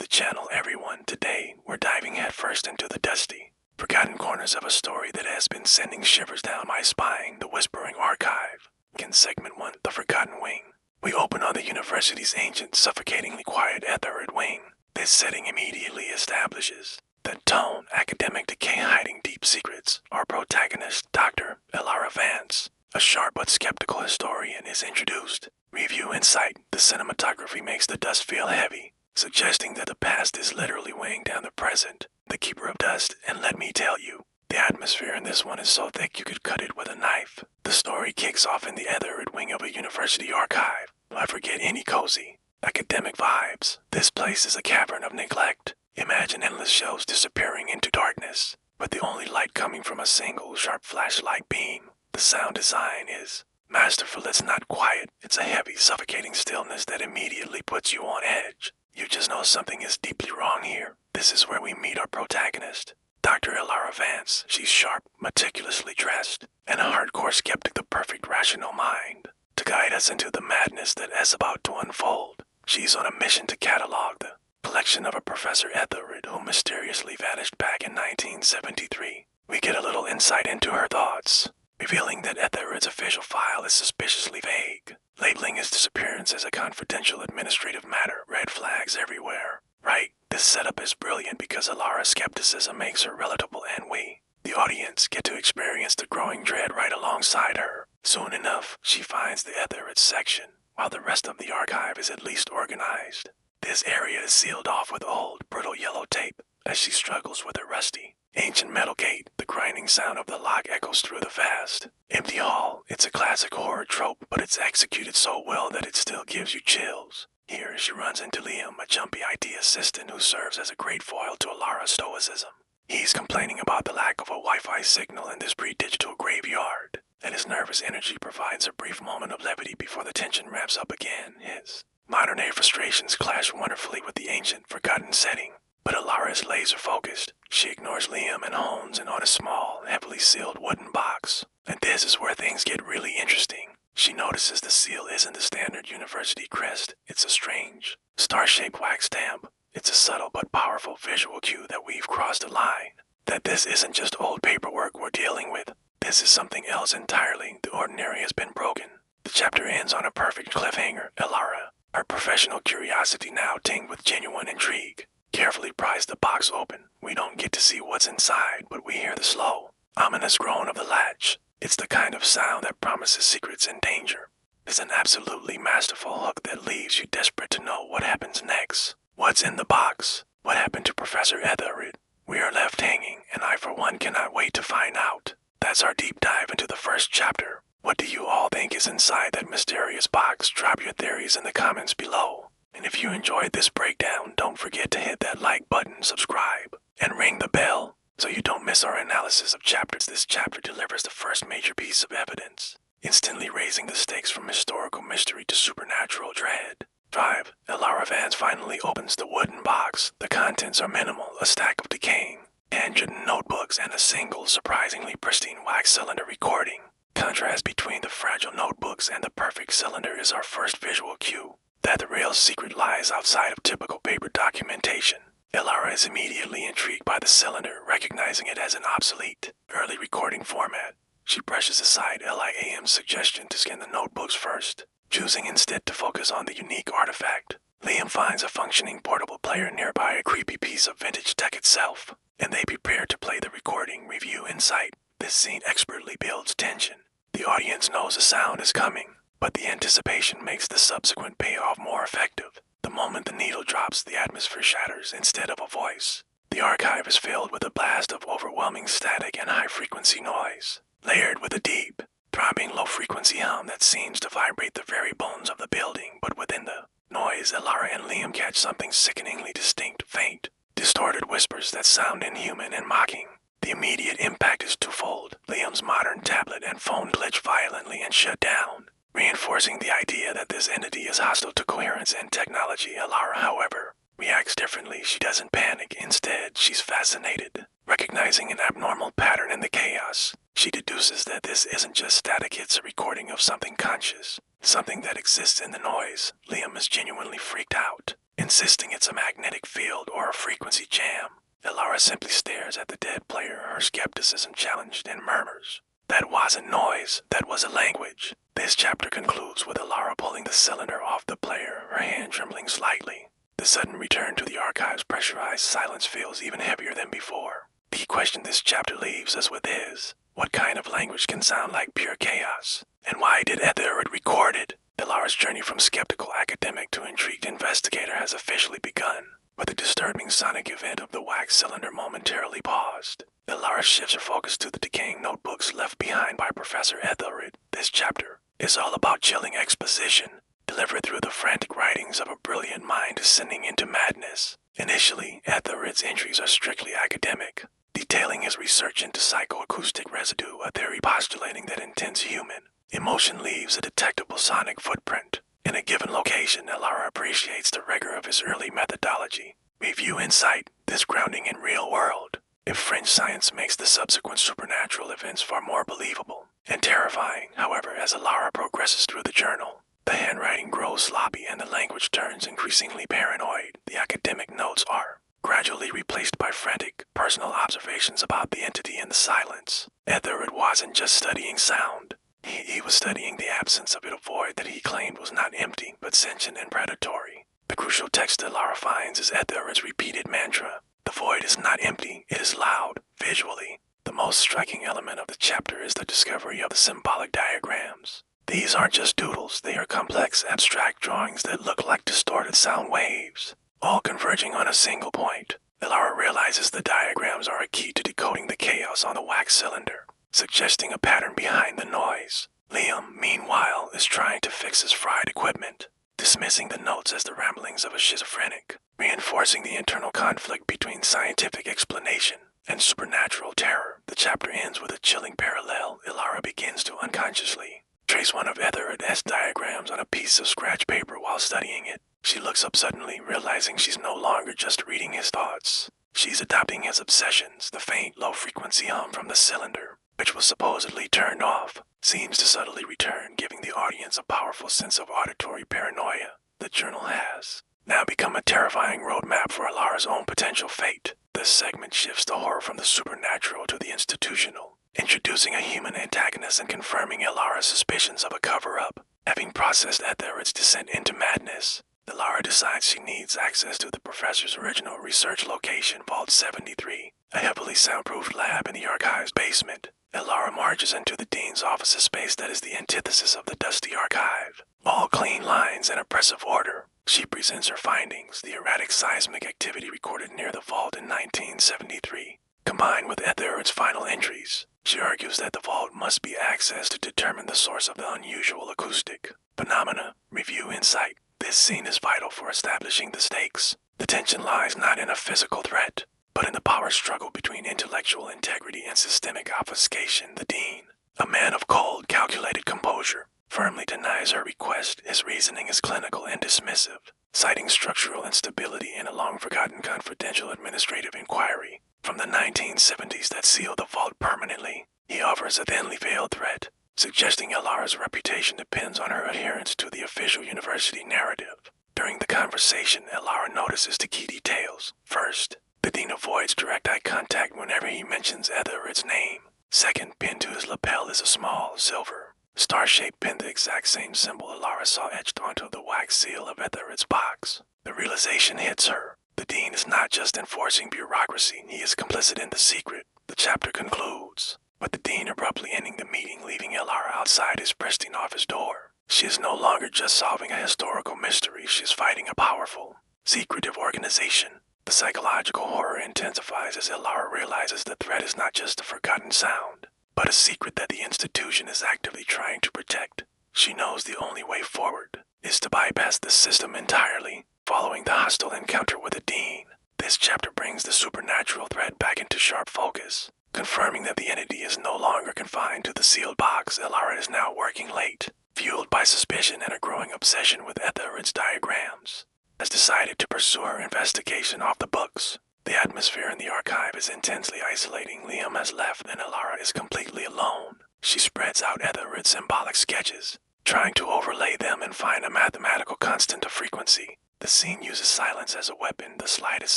channel, everyone. Today, we're diving headfirst into the dusty, forgotten corners of a story that has been sending shivers down my spine, the Whispering Archive. In segment 1, The Forgotten Wing, we open on the university's ancient, suffocatingly quiet etherid wing. This setting immediately establishes the tone, academic decay hiding deep secrets. Our protagonist, Dr. Elara Vance, a sharp but skeptical historian, is introduced. Review insight. The cinematography makes the dust feel heavy, suggesting that the past is literally weighing down the present. The Keeper of Dust, and let me tell you, the atmosphere in this one is so thick you could cut it with a knife. The story kicks off in the etherid wing of a university archive. I forget any cozy, academic vibes. This place is a cavern of neglect. Imagine endless shelves disappearing into darkness, with the only light coming from a single sharp flashlight beam. The sound design is masterful. It's not quiet. It's a heavy, suffocating stillness that immediately puts you on edge. You just know something is deeply wrong here. This is where we meet our protagonist, Dr. Elara Vance. She's sharp, meticulously dressed, and a hardcore skeptic, the perfect rational mind, to guide us into the madness that is about to unfold. She's on a mission to catalog the collection of a Professor Etherid who mysteriously vanished back in 1973. We get a little insight into her thoughts, revealing that Etherid's official file is suspiciously vague, labeling his disappearance as a confidential administrative matter. Red flags everywhere. Right, this setup is brilliant because Elara's skepticism makes her relatable, and we, the audience, get to experience the growing dread right alongside her. Soon enough, she finds the Etherid section, while the rest of the archive is at least organized. This area is sealed off with old, brittle yellow tape as she struggles with a rusty, ancient metal gate. The grinding sound of the lock echoes through the vast, empty hall. It's a classic horror trope, but it's executed so well that it still gives you chills. Here she runs into Liam, a jumpy IT assistant who serves as a great foil to Elara's stoicism. He's complaining about the lack of a Wi-Fi signal in this pre-digital graveyard, and his nervous energy provides a brief moment of levity before the tension ramps up again. His modern-day frustrations clash wonderfully with the ancient, forgotten setting, but Elara is laser-focused. She ignores Liam and hones in on a small, heavily sealed wooden box. And this is where things get really interesting. She notices the seal isn't the standard university crest. It's a strange, star-shaped wax stamp. It's a subtle but powerful visual cue that we've crossed a line. That this isn't just old paperwork we're dealing with. This is something else entirely. The ordinary has been broken. The chapter ends on a perfect cliffhanger. Elara, her professional curiosity now tinged with genuine intrigue, carefully pries the box open. We don't get to see what's inside, but we hear the slow, ominous groan of the latch. It's the kind of sound that promises secrets and danger. It's an absolutely masterful hook that leaves you desperate to know what happens next. What's in the box? What happened to Professor Etherid? We are left hanging, and I for one cannot wait to find out. That's our deep dive into the first chapter. What do you all think is inside that mysterious box? Drop your theories in the comments below. And if you enjoyed this breakdown, don't forget to hit that like button, subscribe, and ring the bell so you don't miss our analysis of chapters. This chapter delivers the first major piece of evidence, instantly raising the stakes from historical mystery to supernatural dread. 5. Elara Vance finally opens the wooden box. The contents are minimal: a stack of decaying, handwritten notebooks, and a single, surprisingly pristine wax cylinder recording. Contrast between the fragile notebooks and the perfect cylinder is our first visual cue that the real secret lies outside of typical paper documentation. Elara is immediately intrigued by the cylinder, recognizing it as an obsolete, early recording format. She brushes aside LIAM's suggestion to scan the notebooks first, choosing instead to focus on the unique artifact. Liam finds a functioning portable player nearby, a creepy piece of vintage tech itself, and they prepare to play the recording. Review insight. This scene expertly builds tension. The audience knows a sound is coming, but the anticipation makes the subsequent payoff more effective. The moment the needle drops, the atmosphere shatters instead of a voice. The archive is filled with a blast of overwhelming static and high-frequency noise, layered with a deep, throbbing low-frequency hum that seems to vibrate the very bones of the building. But within the noise, Elara and Liam catch something sickeningly distinct: faint, distorted whispers that sound inhuman and mocking. The immediate impact is twofold. Liam's modern tablet and phone glitch violently and shut down, reinforcing the idea that this entity is hostile to coherence and technology. Elara, however, reacts differently. She doesn't panic. Instead, she's fascinated. Recognizing an abnormal pattern in the chaos, she deduces that this isn't just static, it's a recording of something conscious, something that exists in the noise. Liam is genuinely freaked out. insisting it's a magnetic field or a frequency jam. Elara simply stares at the dead player, her skepticism challenged, and murmurs, "That wasn't noise, that was a language." This chapter concludes with Elara pulling the cylinder off the player, her hand trembling slightly. The sudden return to the archive's pressurized silence feels even heavier than before. The question this chapter leaves us with is, what kind of language can sound like pure chaos? And why did Ethered record it? Elara's journey from skeptical academic to intrigued investigator has officially begun. But the disturbing sonic event of the wax cylinder momentarily paused. Elara shifts her focus to the decaying notebooks left behind by Professor Ethered. This chapter is all about chilling exposition, delivered through the frantic writings of a brilliant mind descending into madness. Initially, Ethered's entries are strictly academic, detailing his research into psychoacoustic residue, a theory postulating that intense human emotion leaves a detectable sonic footprint. In a given location, Elara appreciates the rigor of his early methodology. Review insight, this grounding in real world. If French science makes the subsequent supernatural events far more believable and terrifying, however, as Elara progresses through the journal, the handwriting grows sloppy and the language turns increasingly paranoid. The academic notes are gradually replaced by frantic, personal observations about the entity in the silence. Ethered wasn't just studying sound. He was studying the absence of a void that he claimed was not empty, but sentient and predatory. The crucial text that Lara finds is Ethered's repeated mantra. The void is not empty, it is loud, visually. The most striking element of the chapter is the discovery of the symbolic diagrams. These aren't just doodles, they are complex, abstract drawings that look like distorted sound waves, all converging on a single point. Elara realizes the diagrams are a key to decoding the chaos on the wax cylinder, suggesting a pattern behind the noise. Liam, meanwhile, is trying to fix his fried equipment, dismissing the notes as the ramblings of a schizophrenic, reinforcing the internal conflict between scientific explanation and supernatural terror. The chapter ends with a chilling parallel. Elara begins to unconsciously trace one of Ethered's diagrams on a piece of scratch paper while studying it. She looks up suddenly, realizing she's no longer just reading his thoughts. She's adopting his obsessions. The faint, low-frequency hum from the cylinder, which was supposedly turned off, seems to subtly return, giving the audience a powerful sense of auditory paranoia. The journal has now become a terrifying roadmap for Elara's own potential fate. This segment shifts the horror from the supernatural to the institutional, introducing a human antagonist and confirming Elara's suspicions of a cover-up. Having processed Ethered's descent into madness, Elara decides she needs access to the professor's original research location, Vault 73, a heavily soundproofed lab in the archive's basement. Elara marches into the dean's office, a space that is the antithesis of the dusty archive. All clean lines and oppressive order. She presents her findings, the erratic seismic activity recorded near the vault in 1973, combined with Ethered's final entries. She argues that the vault must be accessed to determine the source of the unusual acoustic phenomena. Review insight. This scene is vital for establishing the stakes. The tension lies not in a physical threat, but in the power struggle between intellectual integrity and systemic obfuscation. The dean, a man of cold, calculated composure, firmly denies her request. His reasoning is clinical and dismissive, citing structural instability in a long-forgotten confidential administrative inquiry from the 1970s that sealed the vault permanently. He offers a thinly veiled threat, suggesting Elara's reputation depends on her adherence to the official university narrative. During the conversation, Elara notices the key details. First, the dean avoids direct eye contact whenever he mentions Ethered's name. Second, pinned to his lapel is a small, silver, star-shaped pin, the exact same symbol Elara saw etched onto the wax seal of Ethered's box. The realization hits her. The dean is not just enforcing bureaucracy, he is complicit in the secret. The chapter concludes with the dean abruptly ending the meeting, leaving Elara outside his pristine office door. She is no longer just solving a historical mystery, she is fighting a powerful, secretive organization. The psychological horror intensifies as Elara realizes the threat is not just a forgotten sound, but a secret that the institution is actively trying to protect. She knows the only way forward is to bypass the system entirely. Following the hostile encounter with the dean, this chapter brings the supernatural threat back into sharp focus, confirming that the entity is no longer confined to the sealed box. Elara is now working late, fueled by suspicion and a growing obsession with Ethered's diagrams, has decided to pursue her investigation off the books. The atmosphere in the archive is intensely isolating. Liam has left and Elara is completely alone. She spreads out Ethered's symbolic sketches, trying to overlay them and find a mathematical constant of frequency. The scene uses silence as a weapon. The slightest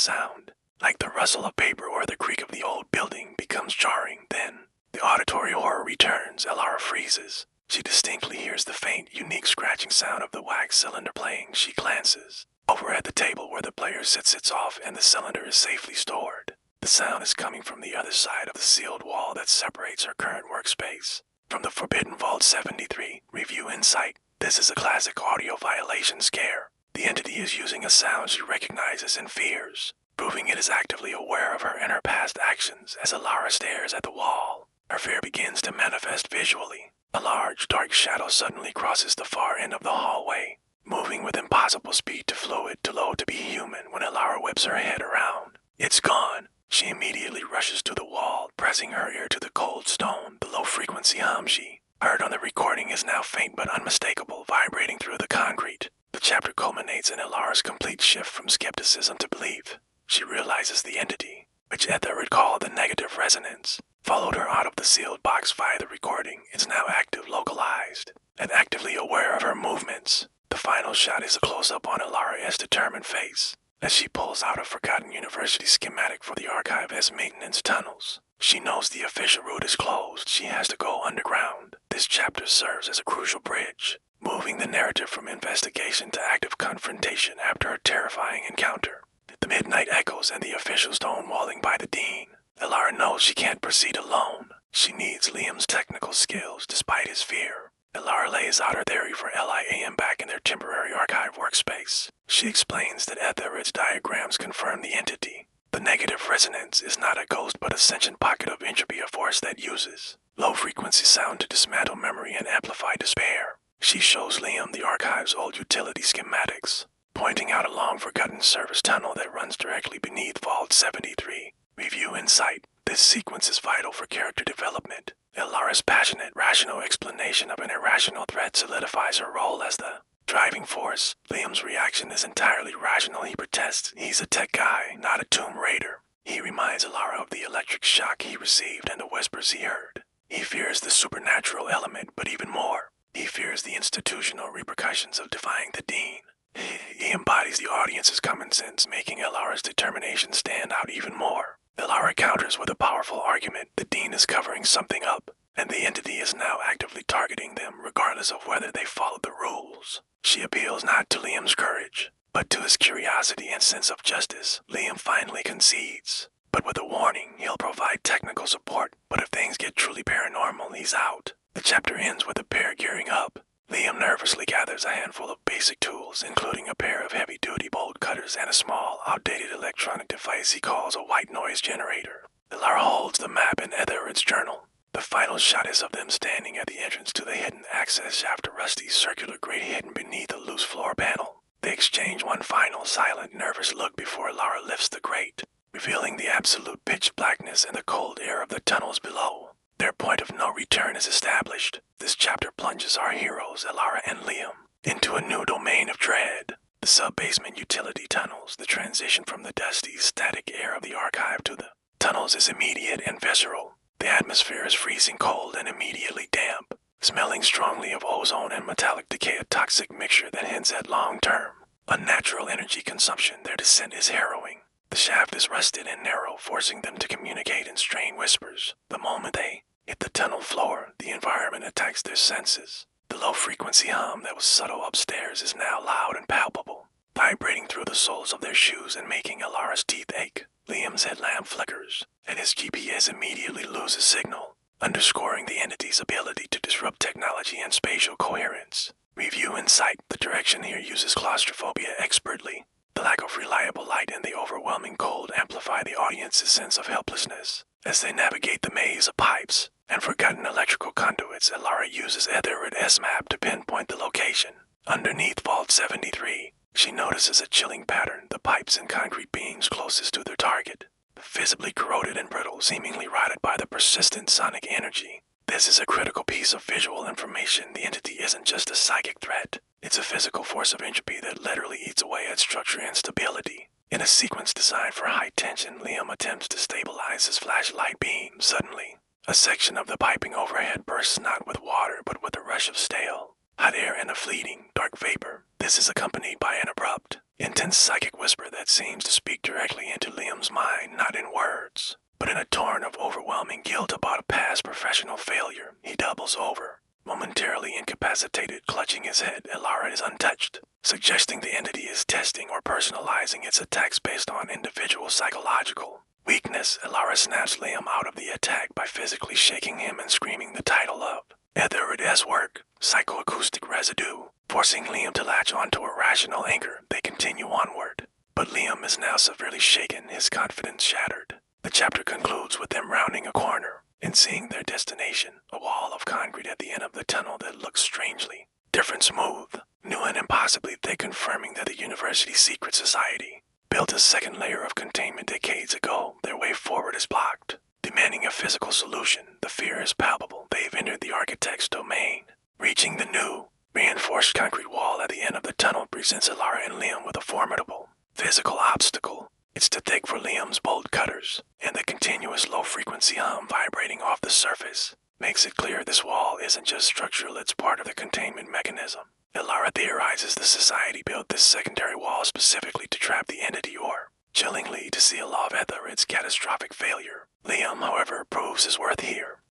sound, like the rustle of paper or the creak of the old building, becomes jarring. Then, the auditory horror returns. Elara freezes. She distinctly hears the faint, unique scratching sound of the wax cylinder playing. She glances over at the table where the player sits off and the cylinder is safely stored. The sound is coming from the other side of the sealed wall that separates her current workspace from the Forbidden Vault 73. Review Insight. This is a classic audio violation scare. The entity is using a sound she recognizes and fears, proving it is actively aware of her and her past actions. As Elara stares at the wall, her fear begins to manifest visually. A large, dark shadow suddenly crosses the far end of the hallway, moving with impossible speed, too fluid, too low to be human. When Elara whips her head around, it's gone. She immediately rushes to the wall, pressing her ear to the cold stone. The low-frequency hum she heard on the recording is now faint but unmistakable, vibrating through the concrete. The chapter culminates in Elara's complete shift from skepticism to belief. She realizes the entity, which Ether called the negative resonance, followed her out of the sealed box via the recording, is now active, localized, and actively aware of her movements. The final shot is a close-up on Elara's determined face, as she pulls out a forgotten university schematic for the archive as maintenance tunnels. She knows the official route is closed. She has to go underground. This chapter serves as a crucial bridge, moving the narrative from investigation to active confrontation after her terrifying encounter. The midnight echoes and the official stonewalling by the dean. Elara knows she can't proceed alone. She needs Liam's technical skills despite his fear. Elara lays out her theory for LIAM back in their temporary archive workspace. She explains that Etheridge's diagrams confirm the entity. The negative resonance is not a ghost but a sentient pocket of entropy, a force that uses low-frequency sound to dismantle memory and amplify despair. She shows Liam the archive's old utility schematics, pointing out a long-forgotten service tunnel that runs directly beneath Vault 73. Review Insight. This sequence is vital for character development. Elara's passionate, rational explanation of an irrational threat solidifies her role as the driving force. Liam's reaction is entirely rational. He protests. He's a tech guy, not a Tomb Raider. He reminds Elara of the electric shock he received and the whispers he heard. He fears the supernatural element, but even more, he fears the institutional repercussions of defying the dean. He embodies the audience's common sense, making Elara's determination stand out even more. Elara counters with a powerful argument. The dean is covering something up, and the entity is now actively targeting them regardless of whether they follow the rules. She appeals not to Liam's courage, but to his curiosity and sense of justice. Liam finally concedes, but with a warning: he'll provide technical support, but if things get truly paranormal, he's out. The chapter ends with the pair gearing up. Liam nervously gathers a handful of basic tools, including a pair of heavy-duty bolt cutters and a small, outdated electronic device he calls a white noise generator. Elara holds the map and Etheridge's journal. The final shot is of them standing at the entrance to the hidden access shaft, a rusty circular grate hidden beneath a loose floor panel. They exchange one final silent, nervous look before Elara lifts the grate, revealing the absolute pitch blackness and the cold air of the tunnels below. Their point of no return is established. This chapter plunges our heroes, Elara and Liam, into a new domain of dread. The sub-basement utility tunnels. The transition from the dusty, static air of the archive to the tunnels is immediate and visceral. The atmosphere is freezing cold and immediately damp, smelling strongly of ozone and metallic decay, a toxic mixture that hints at long-term, unnatural energy consumption. Their descent is harrowing. The shaft is rusted and narrow, forcing them to communicate in strained whispers. The moment they hit the tunnel floor, the environment attacks their senses. The low-frequency hum that was subtle upstairs is now loud and palpable, vibrating through the soles of their shoes and making Elara's teeth ache. Liam's headlamp flickers, and his GPS immediately loses signal, underscoring the entity's ability to disrupt technology and spatial coherence. Review Insight. The direction here uses claustrophobia expertly. The lack of reliable light and the overwhelming cold amplify the audience's sense of helplessness. As they navigate the maze of pipes and forgotten electrical conduits, Elara uses Etheridge's map to pinpoint the location. Underneath Vault 73, she notices a chilling pattern: the pipes and concrete beams closest to their target, visibly corroded and brittle, seemingly rotted by the persistent sonic energy. This is a critical piece of visual information. The entity isn't just a psychic threat. It's a physical force of entropy that literally eats away at structure and stability. In a sequence designed for high tension, Liam attempts to stabilize his flashlight beam. Suddenly, a section of the piping overhead bursts not with water, but with a rush of stale, hot air and a fleeting, dark vapor. This is accompanied by an abrupt, intense psychic whisper that seems to speak directly into Liam's mind, not in words, but in a torrent of overwhelming guilt about a past professional failure. He doubles over, momentarily incapacitated, clutching his head. Elara is untouched, suggesting the entity is testing or personalizing its attacks based on individual psychological weakness. Elara snaps Liam out of the attack by physically shaking him and screaming the title of Etherid's work, psychoacoustic residue, forcing Liam to latch onto a rational anchor. They continue onward, but Liam is now severely shaken, his confidence shattered. The chapter concludes with them rounding a corner and seeing their destination, a wall of concrete at the end of the tunnel that looks strangely different, smooth, new and impossibly thick, confirming that the university's secret society built a second layer of containment decades ago. Their way forward is blocked, demanding a physical solution. The fear is palpable. They've entered the architect's domain. Reaching the new, reinforced concrete wall at the end of the tunnel presents Elara and Liam with a formidable physical obstacle. It's too thick for Liam's bolt cutters, and the continuous low-frequency hum vibrating off the surface makes it clear this wall isn't just structural, it's part of the containment mechanism. Elara theorizes the society built this secondary wall specifically to trap the entity, or, chillingly, to seal off Etherid's catastrophic failure. Liam, however, proves his worth here.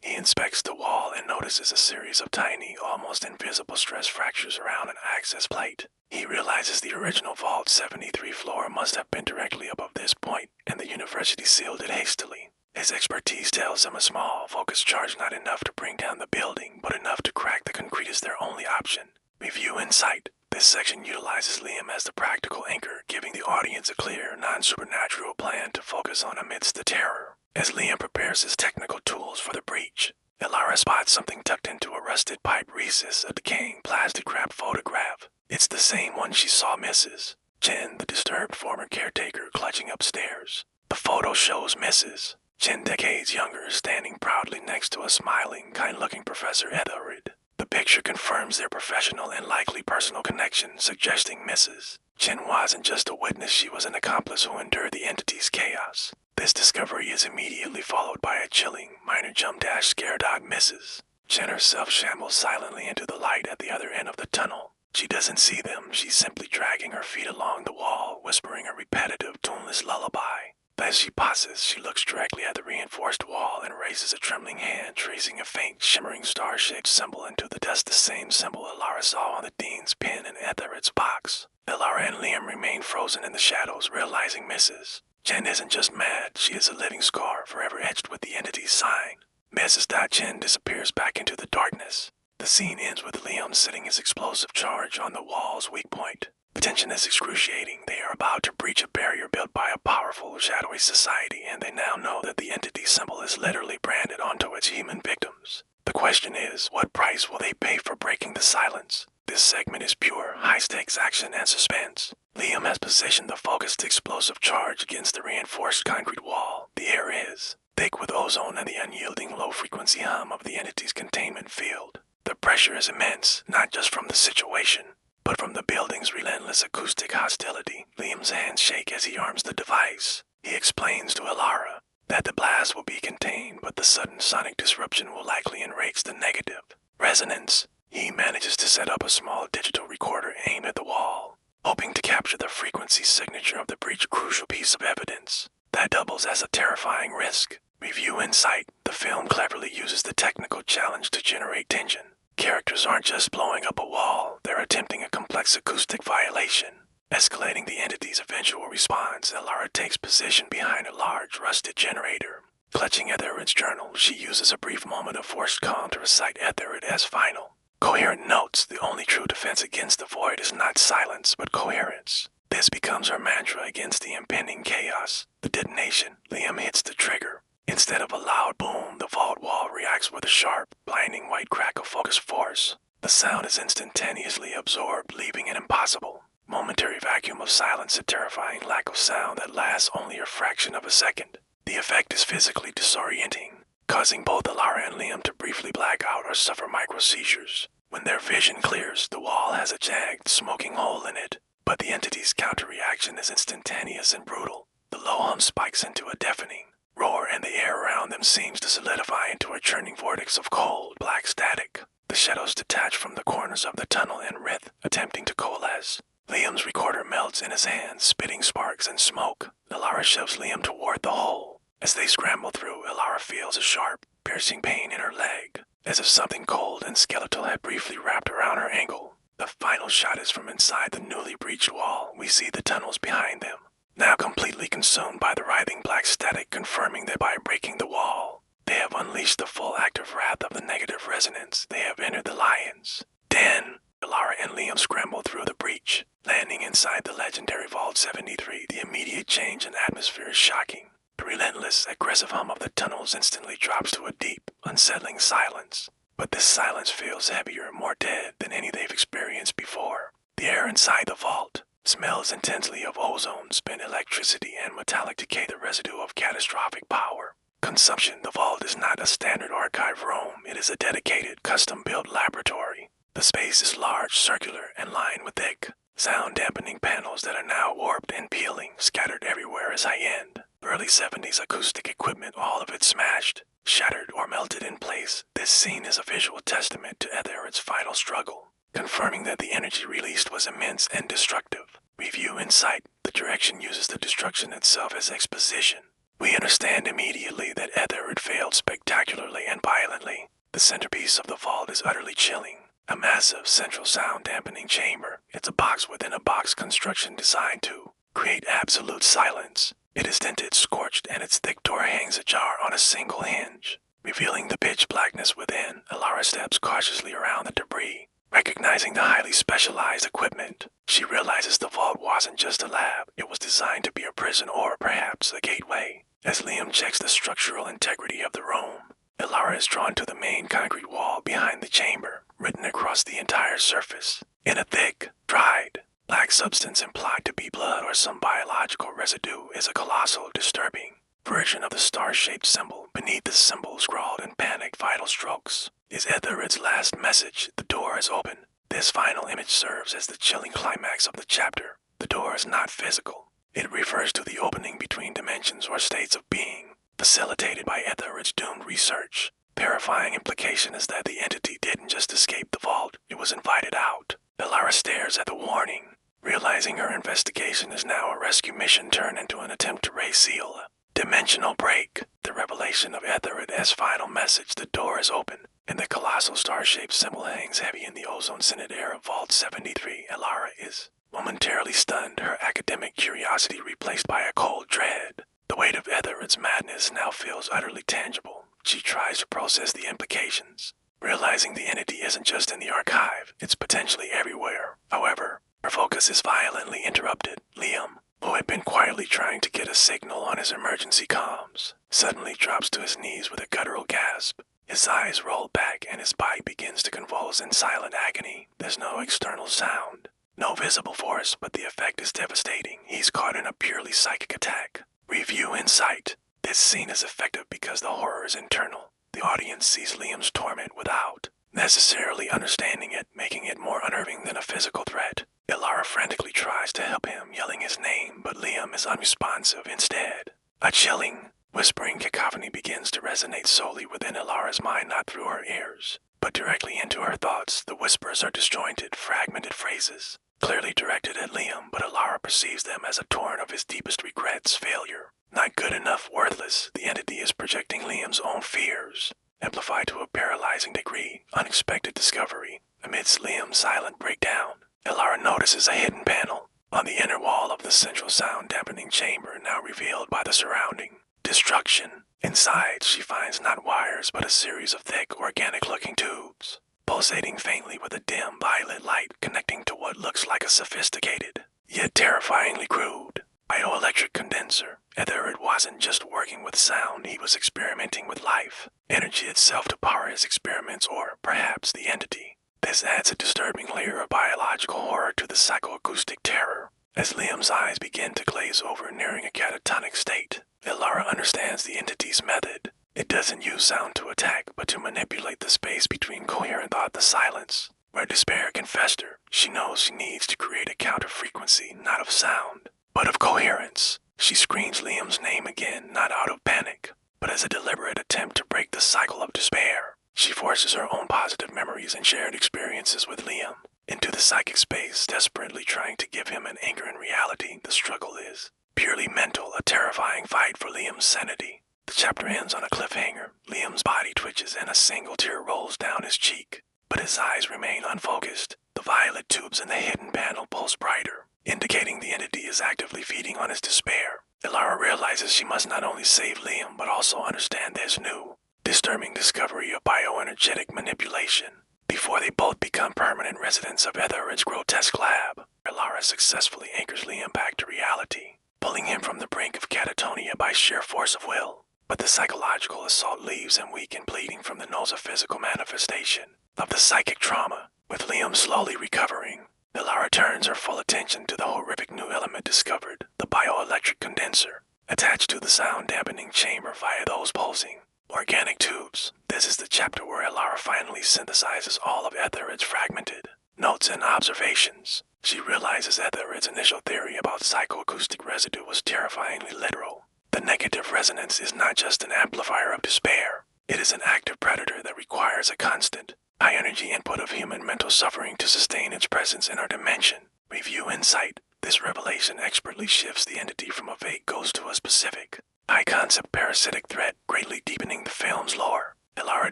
He inspects the wall and notices a series of tiny, almost invisible stress fractures around an access plate. He realizes the original Vault 73 floor must have been directly above this point, and the university sealed it hastily. His expertise tells him a small, focused charge not enough to bring down the building, but enough to crack the concrete is their only option. Review Insight. This section utilizes Liam as the practical anchor, giving the audience a clear, non-supernatural plan to focus on amidst the terror. As Liam prepares his technical tools for the breach, Elara spots something tucked into a rusted pipe recess, a decaying plastic-wrapped photograph. It's the same one she saw Mrs. Chen, the disturbed former caretaker, clutching upstairs. The photo shows Mrs. Chen, decades younger, standing proudly next to a smiling, kind-looking Professor Etherid. The picture confirms their professional and likely personal connection, suggesting Mrs. Chen wasn't just a witness, she was an accomplice who endured the entity's chaos. This discovery is immediately followed by a chilling, minor jump-scare. Mrs. Chen herself shambles silently into the light at the other end of the tunnel. She doesn't see them, she's simply dragging her feet along the wall, whispering a repetitive, tuneless lullaby. As she pauses, she looks directly at the reinforced wall and raises a trembling hand, tracing a faint, shimmering star-shaped symbol into the dust, the same symbol Elara saw on the dean's pin in Etherid's box. Elara and Liam remain frozen in the shadows, realizing Mrs. Chen isn't just mad, she is a living scar, forever etched with the entity's sign. Mrs. Chen disappears back into the darkness. The scene ends with Liam sitting his explosive charge on the wall's weak point. The tension is excruciating. They are about to breach a barrier built by a powerful, shadowy society, and they now know that the entity symbol is literally branded onto its human victims. The question is, what price will they pay for breaking the silence? This segment is pure, high-stakes action and suspense. Liam has positioned the focused explosive charge against the reinforced concrete wall. The air is thick with ozone and the unyielding low-frequency hum of the entity's containment field. The pressure is immense, not just from the situation, but from the building's relentless acoustic hostility. Liam's hands shake as he arms the device. He explains to Elara that the blast will be contained, but the sudden sonic disruption will likely enrage the negative resonance. He manages to set up a small digital recorder aimed at the wall, hoping to capture the frequency signature of the breach, a crucial piece of evidence that doubles as a terrifying risk. Review Insight. The film cleverly uses the technical challenge to generate tension. Characters aren't just blowing up a wall, they're attempting a complex acoustic violation. Escalating the entity's eventual response, Elara takes position behind a large, rusted generator. Clutching Etherid's journal, she uses a brief moment of forced calm to recite Etherid as final coherent notes. The only true defense against the void is not silence, but coherence. This becomes her mantra against the impending chaos. The detonation. Liam hits the trigger. Instead of a loud boom, the vault wall reacts with a sharp, blinding white crack of focused force. The sound is instantaneously absorbed, leaving an impossible, momentary vacuum of silence, a terrifying lack of sound that lasts only a fraction of a second. The effect is physically disorienting, causing both Elara and Liam to briefly black out or suffer micro-seizures. When their vision clears, the wall has a jagged, smoking hole in it, but the entity's counter-reaction is instantaneous and brutal. The low hum spikes into a deafening roar, and the air around them seems to solidify into a churning vortex of cold, black static. The shadows detach from the corners of the tunnel and writhe, attempting to coalesce. Liam's recorder melts in his hands, spitting sparks and smoke. Elara shoves Liam toward the hole. As they scramble through, Elara feels a sharp, piercing pain in her leg, as if something cold and skeletal had briefly wrapped around her ankle. The final shot is from inside the newly breached wall. We see the tunnels behind them, now completely consumed by the writhing black static, confirming that by breaking the wall, they have unleashed the full active wrath of the negative resonance. They have entered the Lions. Den. Elara and Liam scramble through the breach, landing inside the legendary Vault 73. The immediate change in atmosphere is shocking. The relentless, aggressive hum of the tunnels instantly drops to a deep, unsettling silence. But this silence feels heavier, more dead than any they've experienced before. The air inside the vault smells intensely of ozone, spent electricity, and metallic decay, the residue of catastrophic power. Consumption. The vault is not a standard archive room. It is a dedicated, custom-built laboratory. The space is large, circular, and lined with thick, sound-dampening panels that are now warped and peeling. Scattered everywhere is high-end, early 70s acoustic equipment, all of it smashed, shattered, or melted in place. This scene is a visual testament to Etherid's final struggle, confirming that the energy released was immense and destructive. Review insight. The direction uses the destruction itself as exposition. We understand immediately that Etherid failed spectacularly and violently. The centerpiece of the vault is utterly chilling. A massive central sound-dampening chamber. It's a box within a box construction designed to create absolute silence. It is dented, scorched, and its thick door hangs ajar on a single hinge, revealing the pitch blackness within. Elara steps cautiously around the debris, recognizing the highly specialized equipment. She realizes the vault wasn't just a lab. It was designed to be a prison or perhaps a gateway. As Liam checks the structural integrity of the room, Elara is drawn to the main concrete wall behind the chamber, written across the entire surface, in a thick, dried, black substance implied to be blood or some biological residue, is a colossal, disturbing version of the star-shaped symbol. Beneath the symbol, scrawled in panicked vital strokes, is Etherid's last message. The door is open. This final image serves as the chilling climax of the chapter. The door is not physical. It refers to the opening between dimensions or states of being, facilitated by Etherid's doomed research. Terrifying implication is that the entity didn't just escape the vault, it was invited out. Elara stares at the warning, realizing her investigation is now a rescue mission turned into an attempt to raise seal. Dimensional break. The revelation of Etherid as final message. The door is open, and the colossal star-shaped symbol hangs heavy in the ozone-scented air of Vault 73. Elara is momentarily stunned, her academic curiosity replaced by a cold dread. The weight of Etherid's madness now feels utterly tangible. She tries to process the implications, realizing the entity isn't just in the archive, it's potentially everywhere. However, her focus is violently interrupted. Liam, who had been quietly trying to get a signal on his emergency comms, suddenly drops to his knees with a guttural gasp. His eyes roll back and his body begins to convulse in silent agony. There's no external sound, no visible force, but the effect is devastating. He's caught in a purely psychic attack. Review insight. This scene is effective because the horror is internal. The audience sees Liam's torment without necessarily understanding it, making it more unnerving than a physical threat. Elara frantically tries to help him, yelling his name, but Liam is unresponsive instead. A chilling, whispering cacophony begins to resonate solely within Elara's mind, not through her ears, but directly into her thoughts. The whispers are disjointed, fragmented phrases, clearly directed at Liam, but Elara perceives them as a torrent of his deepest regrets, failure. Not good enough, worthless. The entity is projecting Liam's own fears, amplified to a paralyzing degree. Unexpected discovery. Amidst Liam's silent breakdown, Elara notices a hidden panel on the inner wall of the central sound-dampening chamber, now revealed by the surrounding destruction. Inside, she finds not wires, but a series of thick, organic-looking tubes, pulsating faintly with a dim, violet light connecting to what looks like a sophisticated, yet terrifyingly crude, bioelectric condenser. Etherid wasn't just working with sound, he was experimenting with life, energy itself to power his experiments, or perhaps the entity. This adds a disturbing layer of biological horror to the psychoacoustic terror. As Liam's eyes begin to glaze over, nearing a catatonic state, Elara understands the entity's method. It doesn't use sound to attack, but to manipulate the space between coherent thought, the silence, where despair can fester. She knows she needs to create a counter-frequency, not of sound, but of coherence. She screams Liam's name again, not out of panic, but as a deliberate attempt to break the cycle of despair. She forces her own positive memories and shared experiences with Liam, into the psychic space, desperately trying to give him an anchor in reality. The struggle is purely mental, a terrifying fight for Liam's sanity. The chapter ends on a cliffhanger. Liam's body twitches and a single tear rolls down his cheek, but his eyes remain unfocused. The violet tubes in the hidden panel pulse brighter, indicating the entity is actively feeding on his despair. Elara realizes she must not only save Liam, but also understand this new, disturbing discovery of bioenergetic manipulation. Before they both become permanent residents of Etheridge's grotesque lab, Elara successfully anchors Liam back to reality, pulling him from the brink of catatonia by sheer force of will. But the psychological assault leaves him weak and bleeding from the nose of physical manifestation of the psychic trauma. With Liam slowly recovering, Elara turns her full attention to the horrific new element discovered, the bioelectric condenser, attached to the sound-dampening chamber via those pulsing organic tubes. This is the chapter where Elara finally synthesizes all of Etheridge's fragmented notes and observations. She realizes Etheridge's initial theory about psychoacoustic residue was terrifyingly literal. The negative resonance is not just an amplifier of despair. It is an active predator that requires a constant, high-energy input of human mental suffering to sustain its presence in our dimension. Review Insight. This revelation expertly shifts the entity from a vague ghost to a specific, high-concept parasitic threat, greatly deepening the film's lore. Elara